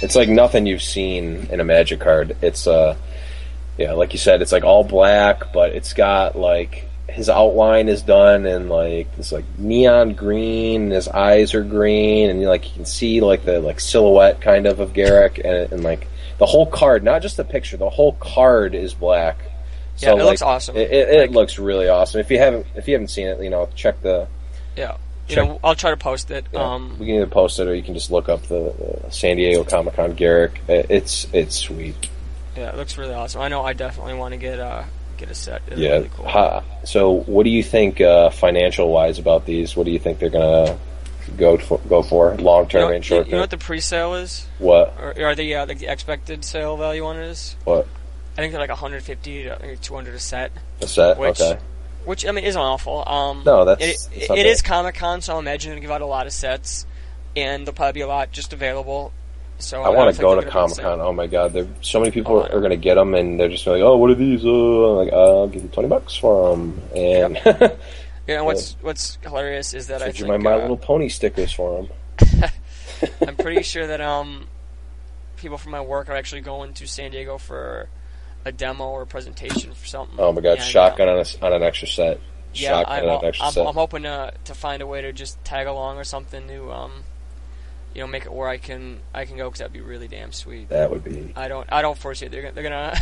it's like nothing you've seen in a Magic card. It's like you said, it's like all black, but it's got like his outline is done in like this like neon green, and his eyes are green, and you can see like the like silhouette kind of Garrick, and like the whole card, not just the picture, the whole card is black. So it looks awesome. It looks really awesome. If you haven't seen it, check the I'll try to post it. Yeah, we can either post it or you can just look up the San Diego Comic-Con Garrick. It's sweet. Yeah, it looks really awesome. I know I definitely want to get a set. It's yeah. Really cool. So what do you think financial-wise about these? What do you think they're going to go for long-term and short-term? You know what the pre-sale is? What? Or are they like the expected sale value on it is? What? I think they're like 150 to 200 a set. A set? Okay. Which, I mean, isn't awful. No, it is Comic-Con, so I imagine they'll give out a lot of sets, and there'll probably be a lot just available. So I want to go to Comic-Con. Oh my god, so many people are going to get them, and they're just like, "Oh, what are these?" I'm like, "I'll give you $20 for them." And and what's hilarious is that I think my Little Pony stickers for them. I'm pretty sure that people from my work are actually going to San Diego for a demo or a presentation for something. Oh my god, shotgun on an extra set. Yeah, I'm hoping to find a way to just tag along or something to make it where I can go, because that'd be really damn sweet. That would be. I don't foresee it. They're gonna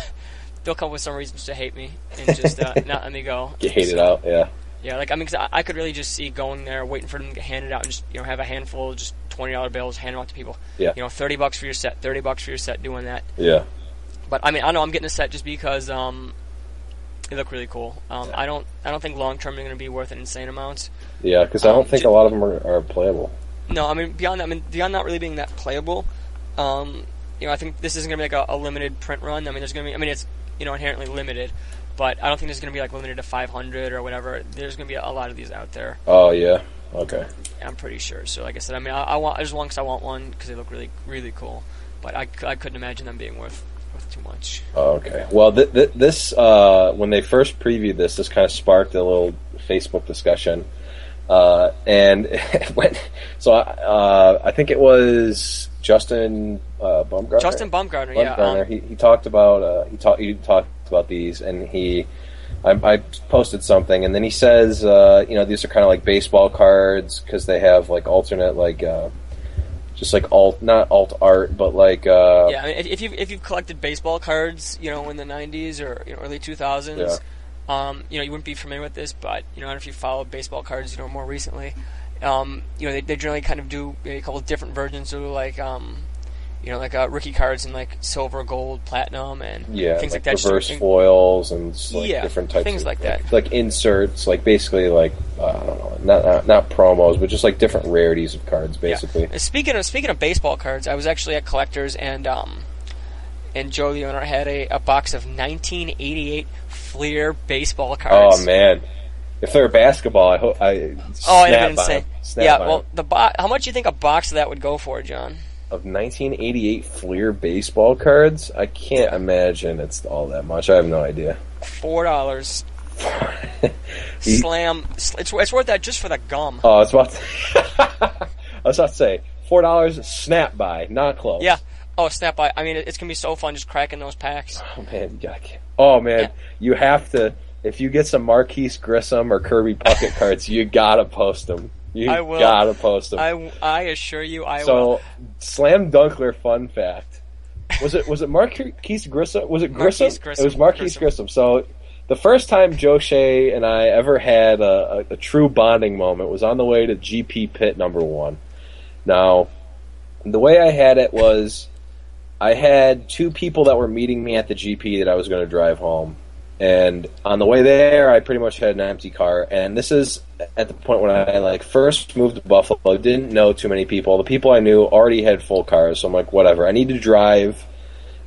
they'll come up with some reasons to hate me and just not let me go. Get hated out, yeah. Yeah, like cause I could really just see going there, waiting for them to get handed out, and just have a handful of just $20 bills, hand them out to people. Yeah. $30 for your set, $30 for your set, doing that. Yeah. But I mean, I know I'm getting a set just because they look really cool. I don't think long term they're going to be worth an insane amount. Yeah, because I don't think a lot of them are playable. No, I mean beyond not really being that playable, I think this isn't going to be like a limited print run. I mean, it's inherently limited, but I don't think there's going to be like limited to 500 or whatever. There's going to be a lot of these out there. Oh yeah, okay. I'm pretty sure. So like I said, I mean, I just want because I want one because they look really really cool, but I couldn't imagine them being worth too much. Oh, okay. Well, this when they first previewed this kind of sparked a little Facebook discussion, and it went. So I think it was Justin Bumgarner. Justin Bumgarner, yeah. He talked about he talked about these, and I posted something, and then he says these are kind of like baseball cards because they have like alternate like. Just like not alt art, but like I mean, if you've collected baseball cards, in the '90s or early 2000s, you wouldn't be familiar with this, but I don't know if you followed baseball cards, more recently, they generally kind of do a couple of different versions of like rookie cards in like silver, gold, platinum, and things like that. Reverse foils and different types things of like that. Like inserts, like basically like I don't know, not promos, but just like different rarities of cards, basically. Yeah. Speaking of baseball cards, I was actually at Collectors, and Joe, the owner, had a box of 1988 Fleer baseball cards. Oh man. If they're basketball, I hope I didn't say. Yeah, well, how much do you think a box of that would go for, John? Of 1988 Fleer baseball cards, I can't imagine it's all that much. I have no idea. $4. Slam. It's worth that just for the gum. Oh, I was about to say $4 snap buy, not close. Yeah. Oh, snap buy. I mean, it's gonna be so fun just cracking those packs. Oh man, you have to. If you get some Marquise Grissom or Kirby Puckett cards, you gotta post them. I will. Gotta post them. I assure you, I will. So, Slam Dunkler fun fact. Was it Marquise Grissom? Was it Grissom? Marquise Grissom. It was Marquise Grissom. So, the first time Joe Shea and I ever had a true bonding moment was on the way to GP Pit #1. Now, the way I had it was I had two people that were meeting me at the GP that I was going to drive home. And on the way there, I pretty much had an empty car. And this is at the point when I first moved to Buffalo. Didn't know too many people. The people I knew already had full cars, so I'm like, whatever. I need to drive,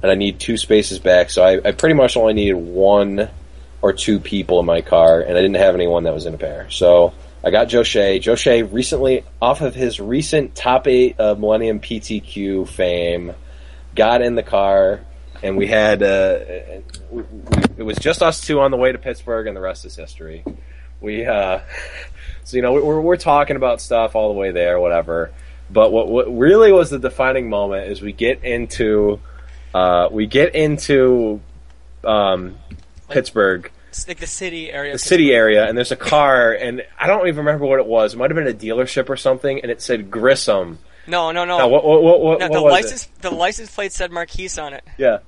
and I need 2 spaces back. So I pretty much only needed 1 or 2 people in my car, and I didn't have anyone that was in a pair. So I got Joe Shea. Joe Shea recently, off of his recent top 8 of Millennium PTQ fame, got in the car. And we had, it was just us 2 on the way to Pittsburgh, and the rest is history. So we're talking about stuff all the way there, whatever. But what really was the defining moment is we get into Pittsburgh. It's like the city area. The city area, and there's a car, and I don't even remember what it was. It might have been a dealership or something, and it said Grissom. No. What the license plate said Marquise on it. Yeah.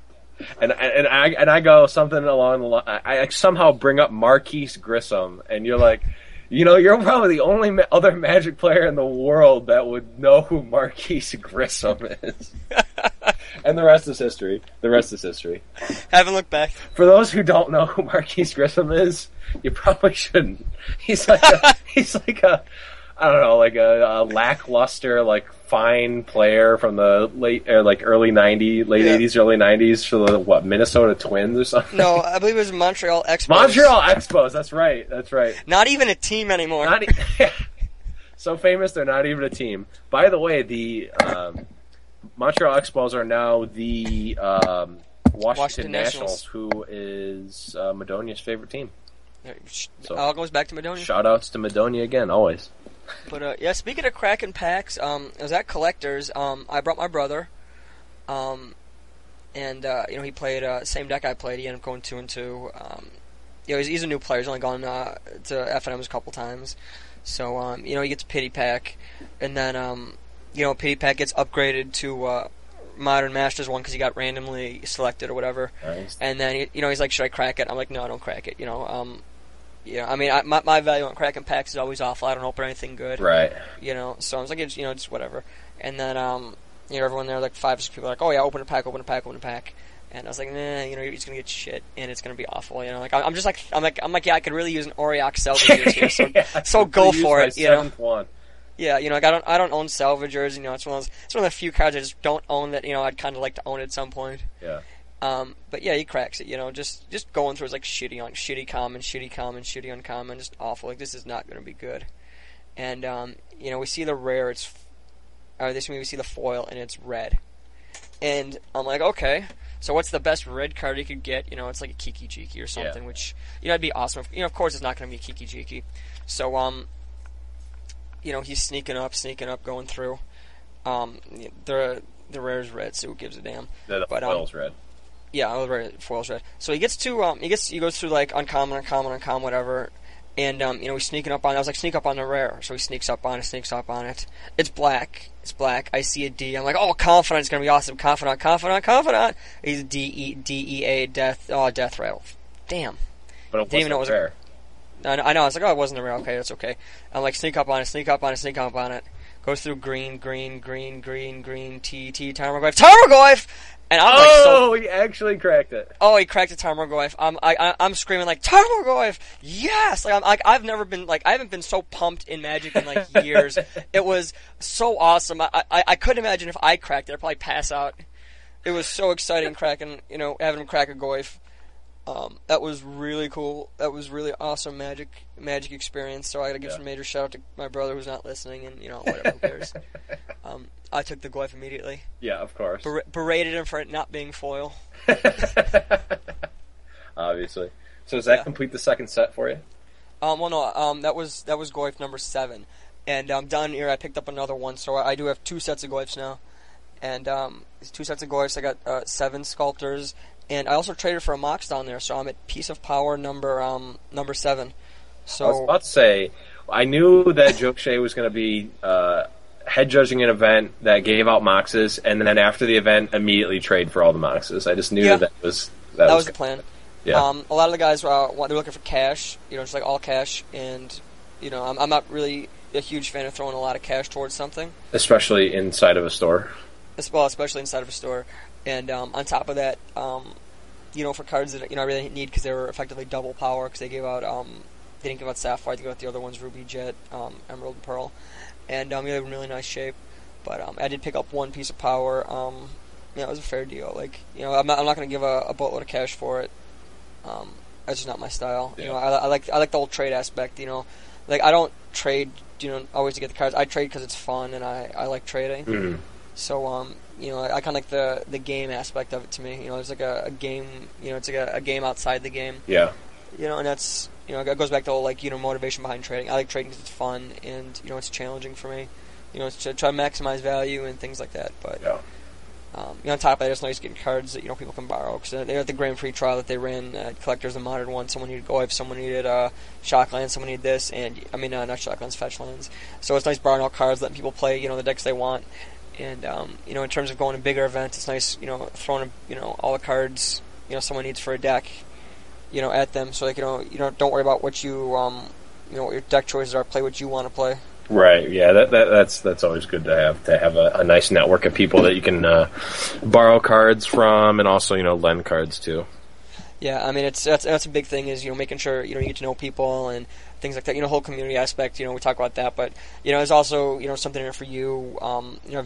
And I go something along the line. I somehow bring up Marquise Grissom, and you're like, you're probably the only other Magic player in the world that would know who Marquise Grissom is. And the rest is history. Haven't looked back. For those who don't know who Marquise Grissom is, you probably shouldn't. He's like a a lackluster, fine player from the late, early 90s, late 80s, early 90s for the, Minnesota Twins or something? No, I believe it was Montreal Expos. Montreal Expos, that's right. Not even a team anymore. So famous, they're not even a team. By the way, the Montreal Expos are now the Washington Nationals, who is Madonia's favorite team. So, all goes back to Madonia. Shout-outs to Madonia again, always. But speaking of cracking packs, I was at Collectors. I brought my brother, and he played same deck I played. He ended up going 2-2. He's a new player. He's only gone to FNMs a couple times, so he gets a pity pack, and then pity pack gets upgraded to Modern Masters 1 because he got randomly selected or whatever. Nice. And then he's like, should I crack it? I'm like, no, don't crack it. My value on cracking packs is always awful. I don't open anything good. Right. So I was like, just whatever. And then, everyone there, 5 or 6 people, are like, oh yeah, open a pack. And I was like, nah, you're just gonna get shit, and it's gonna be awful. I'm yeah, I could really use an Auriok Salvagers here, so go for it. One. Yeah, I don't own Salvagers. It's one of the few cards I just don't own that I'd kind of like to own at some point. Yeah. But yeah, he cracks it. Just going through is shitty common, shitty uncommon, just awful. This is not going to be good. And we see the rare. We see the foil, and it's red. And I'm like, okay, so what's the best red card you could get? It's like a Kiki Jiki or something, which it'd be awesome. Of course, it's not going to be a Kiki Jiki. So he's sneaking up, going through. The rare's red, so who gives a damn? The foil's red. Yeah, foil's red. So he gets to he goes through uncommon, whatever, and he's sneaking up on. I was like, sneak up on the rare. So he sneaks up on it. It's black. I see a D. I'm like, oh, confidant. It's gonna be awesome. Confidant. He's DEA death. Oh, death rattle. Damn. But it wasn't rare. I know. I was like, oh, it wasn't a rare. Okay, that's okay. I'm like, sneak up on it. Goes through green, T, Tarmogoyf! And I'm he actually cracked it. Oh, he cracked a Tarmogoyf. I'm screaming Tarmogoyf! Yes! I've never been, I haven't been so pumped in Magic in, years. It was so awesome. I couldn't imagine if I cracked it. I'd probably pass out. It was so exciting having him crack a Goyf. That was really cool. That was really awesome magic experience. So I gotta give some major shout out to my brother who's not listening, and whatever, who cares. I took the Goyf immediately. Yeah, of course. Berated him for it not being foil. Obviously. So does that complete the second set for you? That was Goyf number 7, and down here I picked up another one, so I do have 2 sets of Goyfs now, and 2 sets of Goyfs. I got 7 sculptors. And I also traded for a Mox down there, so I'm at Piece of Power number 7. So I was about to say, I knew that Joe Shea was going to be head judging an event that gave out Moxes, and then after the event, immediately trade for all the Moxes. I just knew that was the plan. Yeah. A lot of the guys they're looking for cash, just all cash, and I'm not really a huge fan of throwing a lot of cash towards something, especially inside of a store. Especially inside of a store. And on top of that, for cards that I really need because they were effectively double power because they gave out they didn't give out Sapphire, they gave out the other ones, Ruby, Jet, Emerald, and Pearl, and they were in really nice shape. But I did pick up one piece of power. It was a fair deal. I'm not going to give a boatload of cash for it. That's just not my style. Yeah. I like the whole trade aspect. I don't trade. Always to get the cards. I trade because it's fun and I like trading. Mm-hmm. So I kind of like the game aspect of it to me. It's like a game. It's like a game outside the game. Yeah. And that's it goes back to motivation behind trading. I like trading because it's fun and it's challenging for me. It's to try to maximize value and things like that. But yeah. on top of that, it's nice getting cards that people can borrow because they're at the Grand Prix trial that they ran. Collectors, the modern one. Someone needed Goyf, someone needed Shocklands, someone needed this, and not Shocklands, Fetchlands. So it's nice borrowing out cards, letting people play the decks they want. And in terms of going to bigger events, it's nice throwing all the cards someone needs for a deck at them, so don't worry about what what your deck choices are. Play what you want to play. Right. Yeah. That's always good to have a nice network of people that you can borrow cards from, and also lend cards to. Yeah. That's a big thing is making sure you get to know people and things like that. Whole community aspect. We talk about that, but there's also something in it for you.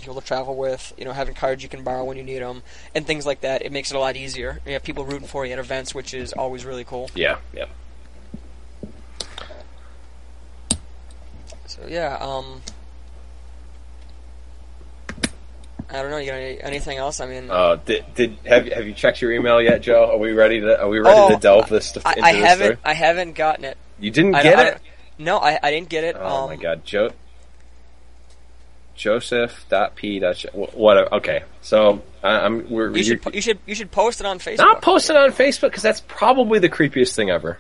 People to travel with. Having cards you can borrow when you need them and things like that. It makes it a lot easier. You have people rooting for you at events, which is always really cool. Yeah. Yeah. So yeah, I don't know. You got anything else? Have you checked your email yet, Joe? Are we ready to delve this into I this haven't. story? I haven't gotten it. You didn't get it? No, I didn't get it. Oh my God, Joseph.p. Whatever. Okay, so you should post it on Facebook. Not post it on Facebook because that's probably the creepiest thing ever.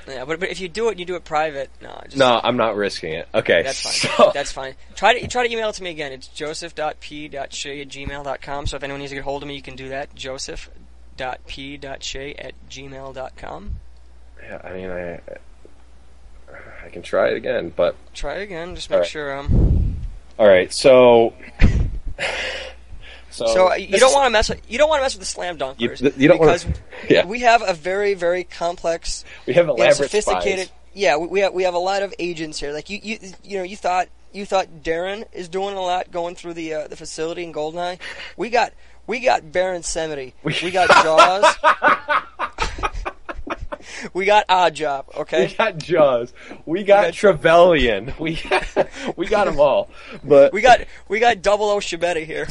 Yeah, but if you do it and you do it private, no, I'm not risking it. Okay, that's fine. That's fine. Try to email it to me again. It's joseph.p.shay@gmail.com. So if anyone needs to get hold of me, you can do that. joseph.p.shay@gmail.com. Yeah, I can try it again, but try it again. Just make sure. All right, so. So you don't want to mess with the slam dunklers because we have a very, very complex, we have elaborate, sophisticated. Spies. Yeah, we have a lot of agents here. Like you thought Darren is doing a lot going through the facility in Goldeneye. We got Baron Semity. We got Jaws. We got Oddjob. Okay. We got Jaws. We got Trevelyan. We got them all. But we got 00 Shibetta here.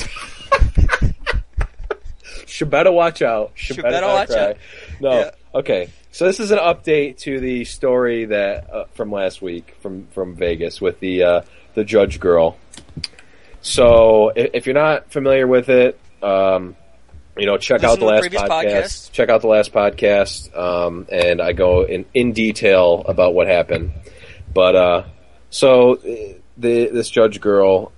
Shibetta, watch out. Shibetta, watch out. No. Yeah. Okay. So this is an update to the story that from last week from Vegas with the judge girl. So if you're not familiar with it, check out the last podcast. Check out the last podcast, and I go in detail about what happened. But so this judge girl,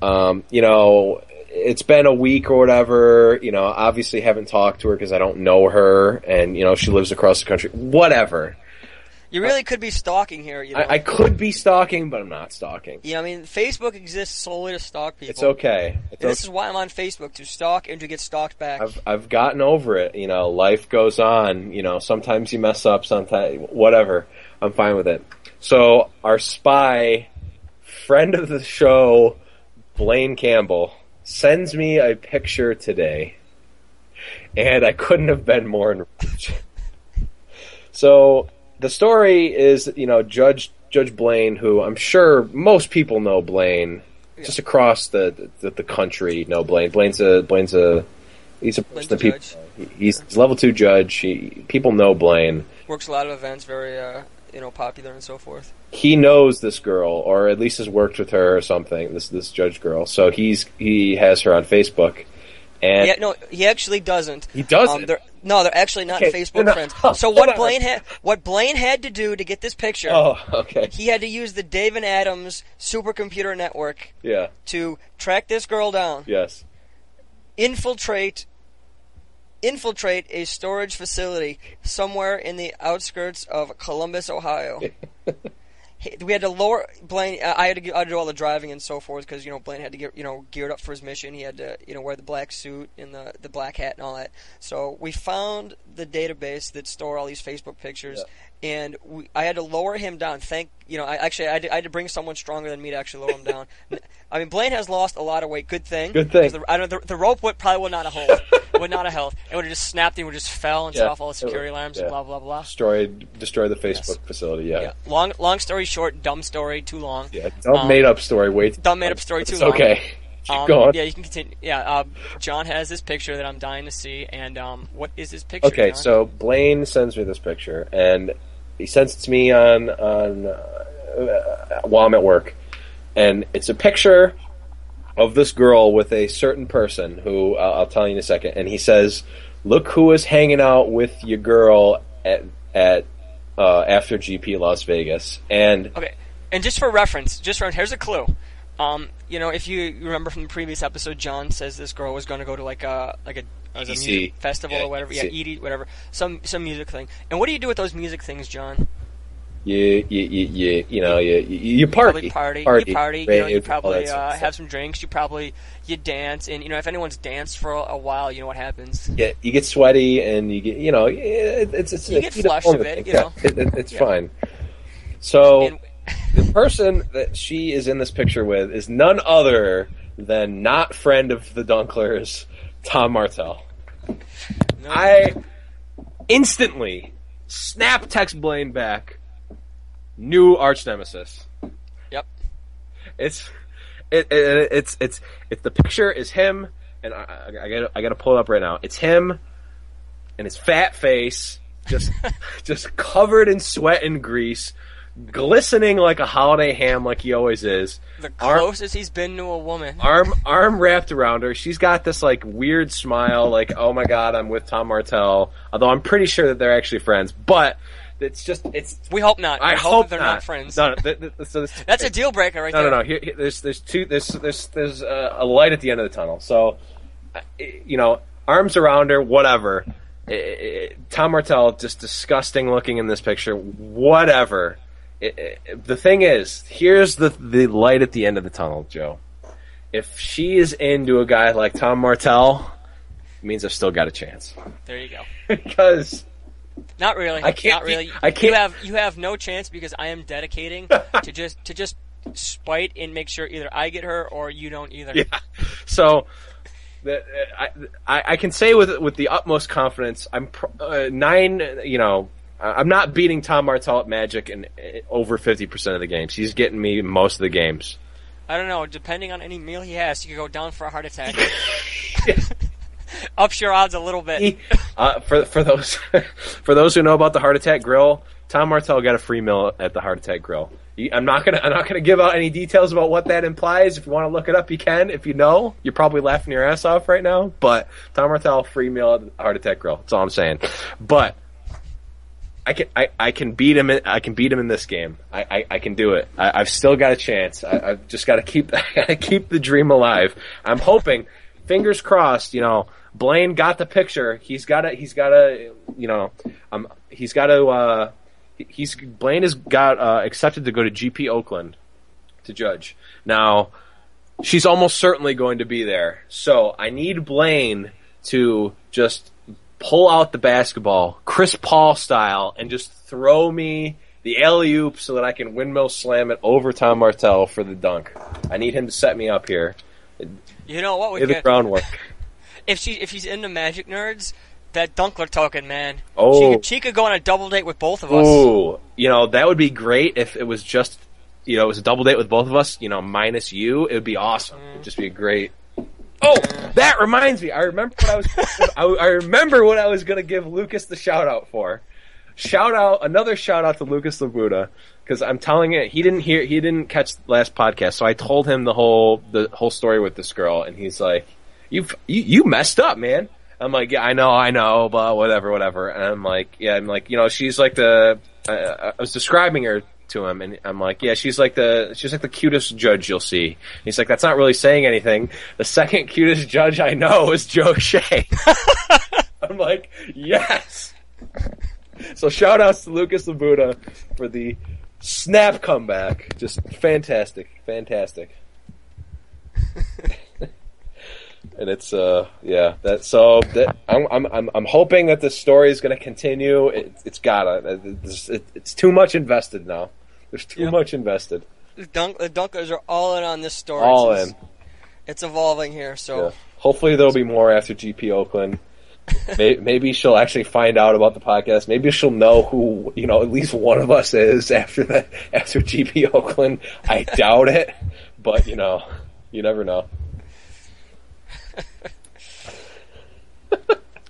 it's been a week or whatever. Obviously haven't talked to her because I don't know her, and she lives across the country. Whatever. You really could be stalking here. I could be stalking, but I'm not stalking. Yeah, Facebook exists solely to stalk people. It's okay. This is why I'm on Facebook, to stalk and to get stalked back. I've gotten over it. Life goes on. Sometimes you mess up, sometimes whatever. I'm fine with it. So our spy, friend of the show, Blaine Campbell, sends me a picture today, and I couldn't have been more enraged. So the story is, Judge Blaine, who I'm sure most people know Blaine, just across the country know Blaine. He's a level 2 judge. People know Blaine. Works a lot of events, very popular and so forth. He knows this girl, or at least has worked with her or something. This judge girl. So he has her on Facebook. And he actually doesn't. He doesn't. They're actually not Facebook friends. So what Blaine had to do to get this picture? Oh, okay. He had to use the Dave and Adams supercomputer network. Yeah. To track this girl down. Yes. Infiltrate a storage facility somewhere in the outskirts of Columbus, Ohio. we had to lower Blaine. I had to do all the driving and so forth because Blaine had to get geared up for his mission. He had to wear the black suit and the black hat and all that. So we found the database that store all these Facebook pictures, and I had to lower him down. I had to bring someone stronger than me to actually lower him down. I mean, Blaine has lost a lot of weight. Good thing. The rope probably would not have held. Would not have held. It would have just snapped. He would just fell and set off all the security alarms and blah blah blah. Destroy the Facebook facility. Yeah. Long story short, dumb story, too long. Yeah. Dumb made up story. Dumb made up story, too long. Okay. Keep going. Yeah, you can continue. Yeah. John has this picture that I'm dying to see, and what is this picture? Okay, John? so Blaine sends me this picture, and he sends it to me on while I'm at work, and it's a picture of this girl with a certain person who I'll tell you in a second, and he says, "Look who is hanging out with your girl at after GP Las Vegas." And okay, and just for reference, here's a clue. If you remember from the previous episode, John says this girl was going to go to like a music festival or whatever, ED, whatever, some music thing. And what do you do with those music things, John? You party. You party. You probably have some drinks. You dance, and if anyone's danced for a while, you know what happens. Yeah, you get sweaty, and you get it's you get flushed a bit. It's fine. So the person that she is in this picture with is none other than not friend of the Dunklers, Tom Martell. No. I instantly snap text Blaine back. New arch nemesis. Yep. It's the picture is him, and I gotta pull it up right now. It's him and his fat face, just covered in sweat and grease, glistening like a holiday ham, like he always is. The closest he's been to a woman. Arm wrapped around her. She's got this like weird smile, like, oh my god, I'm with Tom Martell. Although I'm pretty sure that they're actually friends, but. We hope not. I hope they're not friends. No, that's a deal breaker, right there. No. Here, there's a light at the end of the tunnel. So, arms around her, whatever. Tom Martell, just disgusting looking in this picture. Whatever. The thing is, here's the light at the end of the tunnel, Joe. If she is into a guy like Tom Martell, it means I've still got a chance. There you go. Because. Not really. I can't. Not really. I can't. You have no chance because I am dedicating to just spite and make sure either I get her or you don't either. Yeah. So, I can say with the utmost confidence, I'm 9. I'm not beating Tom Martell at Magic in over 50% of the games. He's getting me most of the games. I don't know. Depending on any meal he has, you could go down for a heart attack. Ups your odds a little bit. For those who know about the Heart Attack Grill, Tom Martell got a free meal at the Heart Attack Grill. I'm not gonna give out any details about what that implies. If you want to look it up, you can. If you know, you're probably laughing your ass off right now. But Tom Martell, free meal at the Heart Attack Grill. That's all I'm saying. But I can beat him. I can beat him in this game. I can do it. I've still got a chance. I've just got to keep the dream alive. I'm hoping. Fingers crossed. Blaine got the picture. Blaine has got accepted to go to GP Oakland to judge. Now, she's almost certainly going to be there. So I need Blaine to just pull out the basketball, Chris Paul style, and just throw me the alley-oop so that I can windmill slam it over Tom Martell for the dunk. I need him to set me up here. You know what we get? The groundwork. If she's into Magic nerds, that Dunkler token, man. Oh, she could go on a double date with both of us. Ooh, that would be great if it was just, it was a double date with both of us. Minus you, it would be awesome. It'd just be great. Oh, that reminds me. I remember what I was going to give Lucas the shout out for. Another shout out to Lucas Labuda, because I'm telling you, he didn't catch the last podcast, so I told him the whole story with this girl, and he's like, you messed up, man. I'm like, yeah, I know, but whatever. And I'm like, she's like I was describing her to him, and I'm like, yeah, she's like the cutest judge you'll see. He's like, that's not really saying anything. The second cutest judge I know is Joe Shea. I'm like, yes. So shout outs to Lucas Labuda for the snap comeback. Just fantastic. And it's I'm hoping that this story is going to continue. It's too much invested now. There's too much invested. The Dunklers are all in on this story. All in. It's evolving here, so hopefully there'll be more after GP Oakland. Maybe she'll actually find out about the podcast. Maybe she'll know who at least one of us is after GP Oakland. I doubt it, but you never know.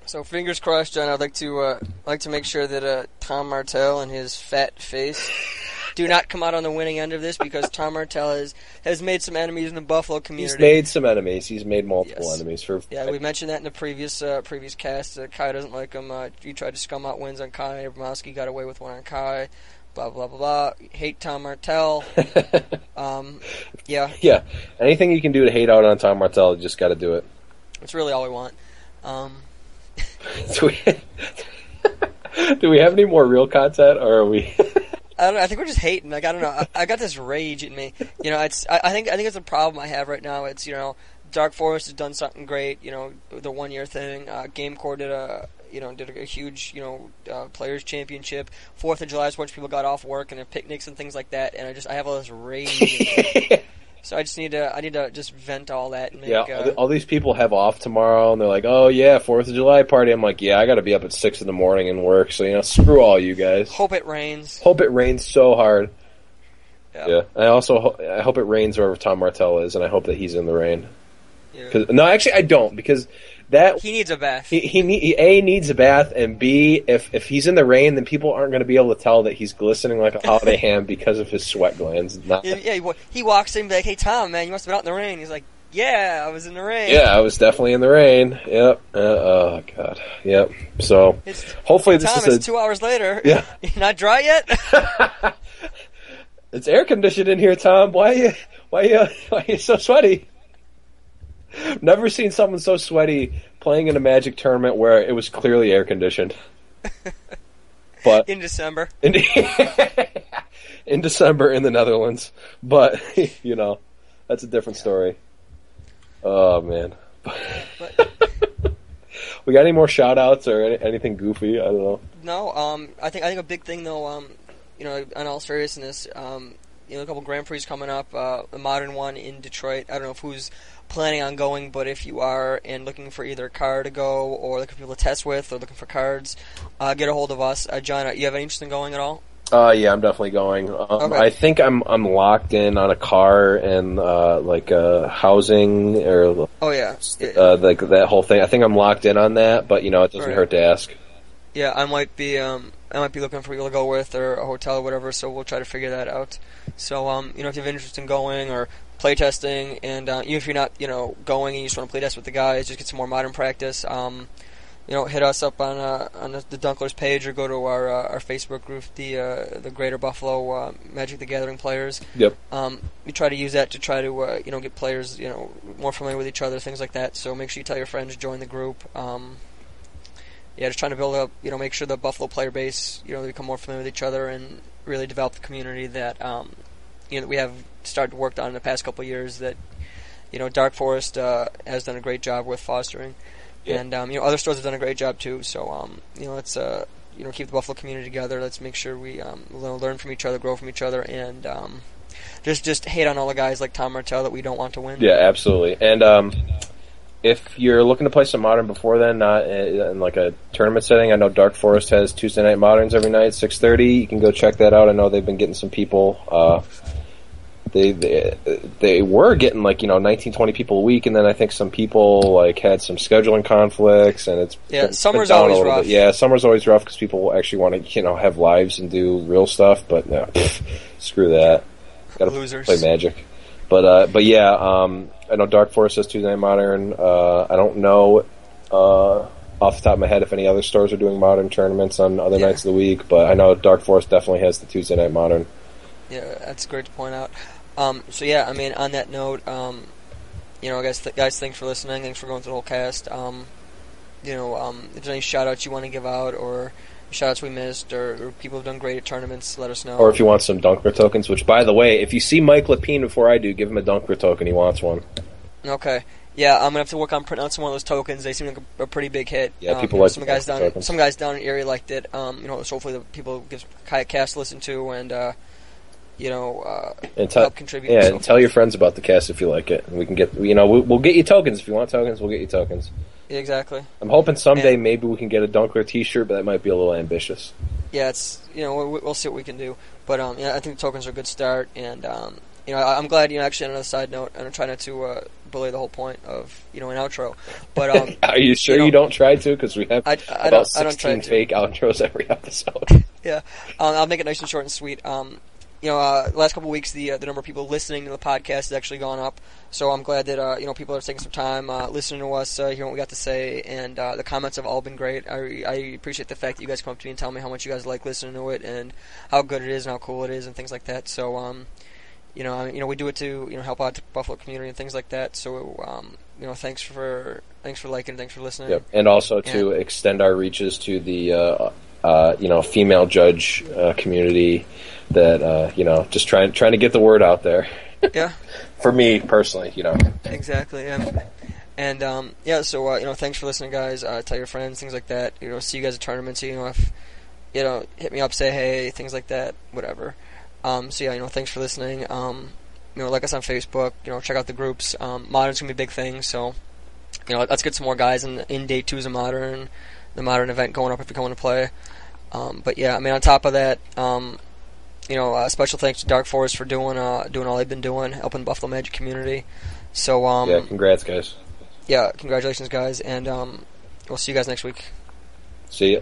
So fingers crossed, John. I'd like to make sure that Tom Martell and his fat face do not come out on the winning end of this, because Tom Martell has made some enemies in the Buffalo community. He's made some enemies. He's made multiple enemies. We mentioned that in the previous cast. Kai doesn't like him. He tried to scum out wins on Kai. Abramowski got away with one on Kai. Blah, blah, blah, blah. Hate Tom Martell. Yeah. Anything you can do to hate out on Tom Martell, you just got to do it. That's really all we want. Do we have any more real content, or are we... I don't know. I think we're just hating. Like, I don't know. I got this rage in me. I think it's a problem I have right now. It's Dark Forest has done something great. The 1 year thing. GameCore did a huge players championship. 4th of July is when people got off work and have picnics and things like that. And I have all this rage in me. So I need to just vent all that and make. All these people have off tomorrow, and they're like, "Oh yeah, 4th of July party." I'm like, "Yeah, I got to be up at 6 a.m. and work." So screw all you guys. Hope it rains. Hope it rains so hard. Yeah. I hope it rains wherever Tom Martell is, and I hope that he's in the rain. Yeah. No, actually, I don't, because he needs a bath. He needs a bath, and B, if he's in the rain, then people aren't going to be able to tell that he's glistening like a holiday ham because of his sweat glands. He walks in and be like, "Hey Tom, man, you must have been out in the rain." He's like, "Yeah, I was in the rain." Yeah, I was definitely in the rain. Yep. Oh god. Yep. So hopefully this is 2 hours later. Yeah. You're not dry yet. It's air conditioned in here, Tom. Why are you so sweaty? Never seen someone so sweaty playing in a Magic tournament where it was clearly air conditioned. But in December. In December in the Netherlands. But that's a different story. Oh man. We got any more shout outs or anything goofy? I don't know. No, I think a big thing though, in all seriousness, a couple Grand Prix coming up, the modern one in Detroit. I don't know if who's planning on going, but if you are and looking for either a car to go or looking for people to test with or looking for cards, get a hold of us. John, you have any interest in going at all? Yeah, I'm definitely going. Okay. I think I'm locked in on a car and housing or like that whole thing. I think I'm locked in on that, but it doesn't hurt to ask. Yeah, I might be looking for people to go with or a hotel or whatever, so we'll try to figure that out. So if you have interest in going or playtesting, and even if you're not going and you just want to playtest with the guys, just get some more modern practice, hit us up on the Dunklers page or go to our Facebook group, the Greater Buffalo Magic the Gathering players. Yep. We try to use that to try to get players more familiar with each other, things like that. So make sure you tell your friends to join the group. Just trying to build up, make sure the Buffalo player base, they become more familiar with each other and really develop the community that that we have started to work on in the past couple of years. That Dark Forest has done a great job with fostering. Yeah. And other stores have done a great job too. So let's keep the Buffalo community together. Let's make sure we learn from each other, grow from each other, and just hate on all the guys like Tom Martell that we don't want to win. Yeah, absolutely. And if you're looking to play some Modern before then, not in like a tournament setting, I know Dark Forest has Tuesday night Moderns every night, 6:30. You can go check that out. I know they've been getting some people. They were getting 19, 20 people a week, and then I think some people had some scheduling conflicts, and it's summer's always rough. Yeah, summer's always rough because people actually want to have lives and do real stuff. But no, screw that. Got to play Magic. But yeah, I know Dark Forest has Tuesday Night Modern. I don't know off the top of my head if any other stores are doing Modern tournaments on other nights of the week, but I know Dark Forest definitely has the Tuesday Night Modern. Yeah, that's great to point out. So yeah, I mean, on that note, guys, thanks for listening. Thanks for going through the whole cast. If there's any shout-outs you want to give out, or shoutouts we missed, or people who've done great at tournaments, let us know. Or if you want some Dunkler tokens, which, by the way, if you see Mike Lapine before I do, give him a Dunkler token. He wants one. Okay. Yeah, I'm going to have to work on printing out some of those tokens. They seem like a pretty big hit. Yeah, people like some guys down in Erie liked it. So hopefully the people give Kayak Cast to listen to and help contribute. Yeah, and tell your friends about the cast if you like it. And we can get, we'll get you tokens. If you want tokens, we'll get you tokens. Yeah, exactly. I'm hoping someday maybe we can get a Dunkler t-shirt, but that might be a little ambitious. Yeah, it's, we'll see what we can do. But, I think the tokens are a good start. And, I'm glad, actually on another side note, and I'm trying not to belay the whole point of, an outro. But, are you sure you don't try to? Because we have about 16 fake outros every episode. Yeah. I'll make it nice and short and sweet. The last couple of weeks, the number of people listening to the podcast has actually gone up. So I'm glad that people are taking some time listening to us, hearing what we got to say, and the comments have all been great. I appreciate the fact that you guys come up to me and tell me how much you guys like listening to it and how good it is and how cool it is and things like that. So we do it to help out the Buffalo community and things like that. So thanks for liking, thanks for listening. Yep. And also to extend our reaches to the female judge community. That just trying to get the word out there. Yeah. For me personally, Exactly. Yeah. And so thanks for listening, guys. Tell your friends, things like that. See you guys at tournaments. If hit me up, say hey, things like that, whatever. Thanks for listening. Like us on Facebook. Check out the groups. Modern's gonna be a big thing, so let's get some more guys in day 2's of Modern, the Modern event going up if you're coming to play. On top of that. Special thanks to Dark Forest for doing all they've been doing, helping the Buffalo Magic community. So congrats, guys. Yeah, congratulations, guys, and we'll see you guys next week. See ya.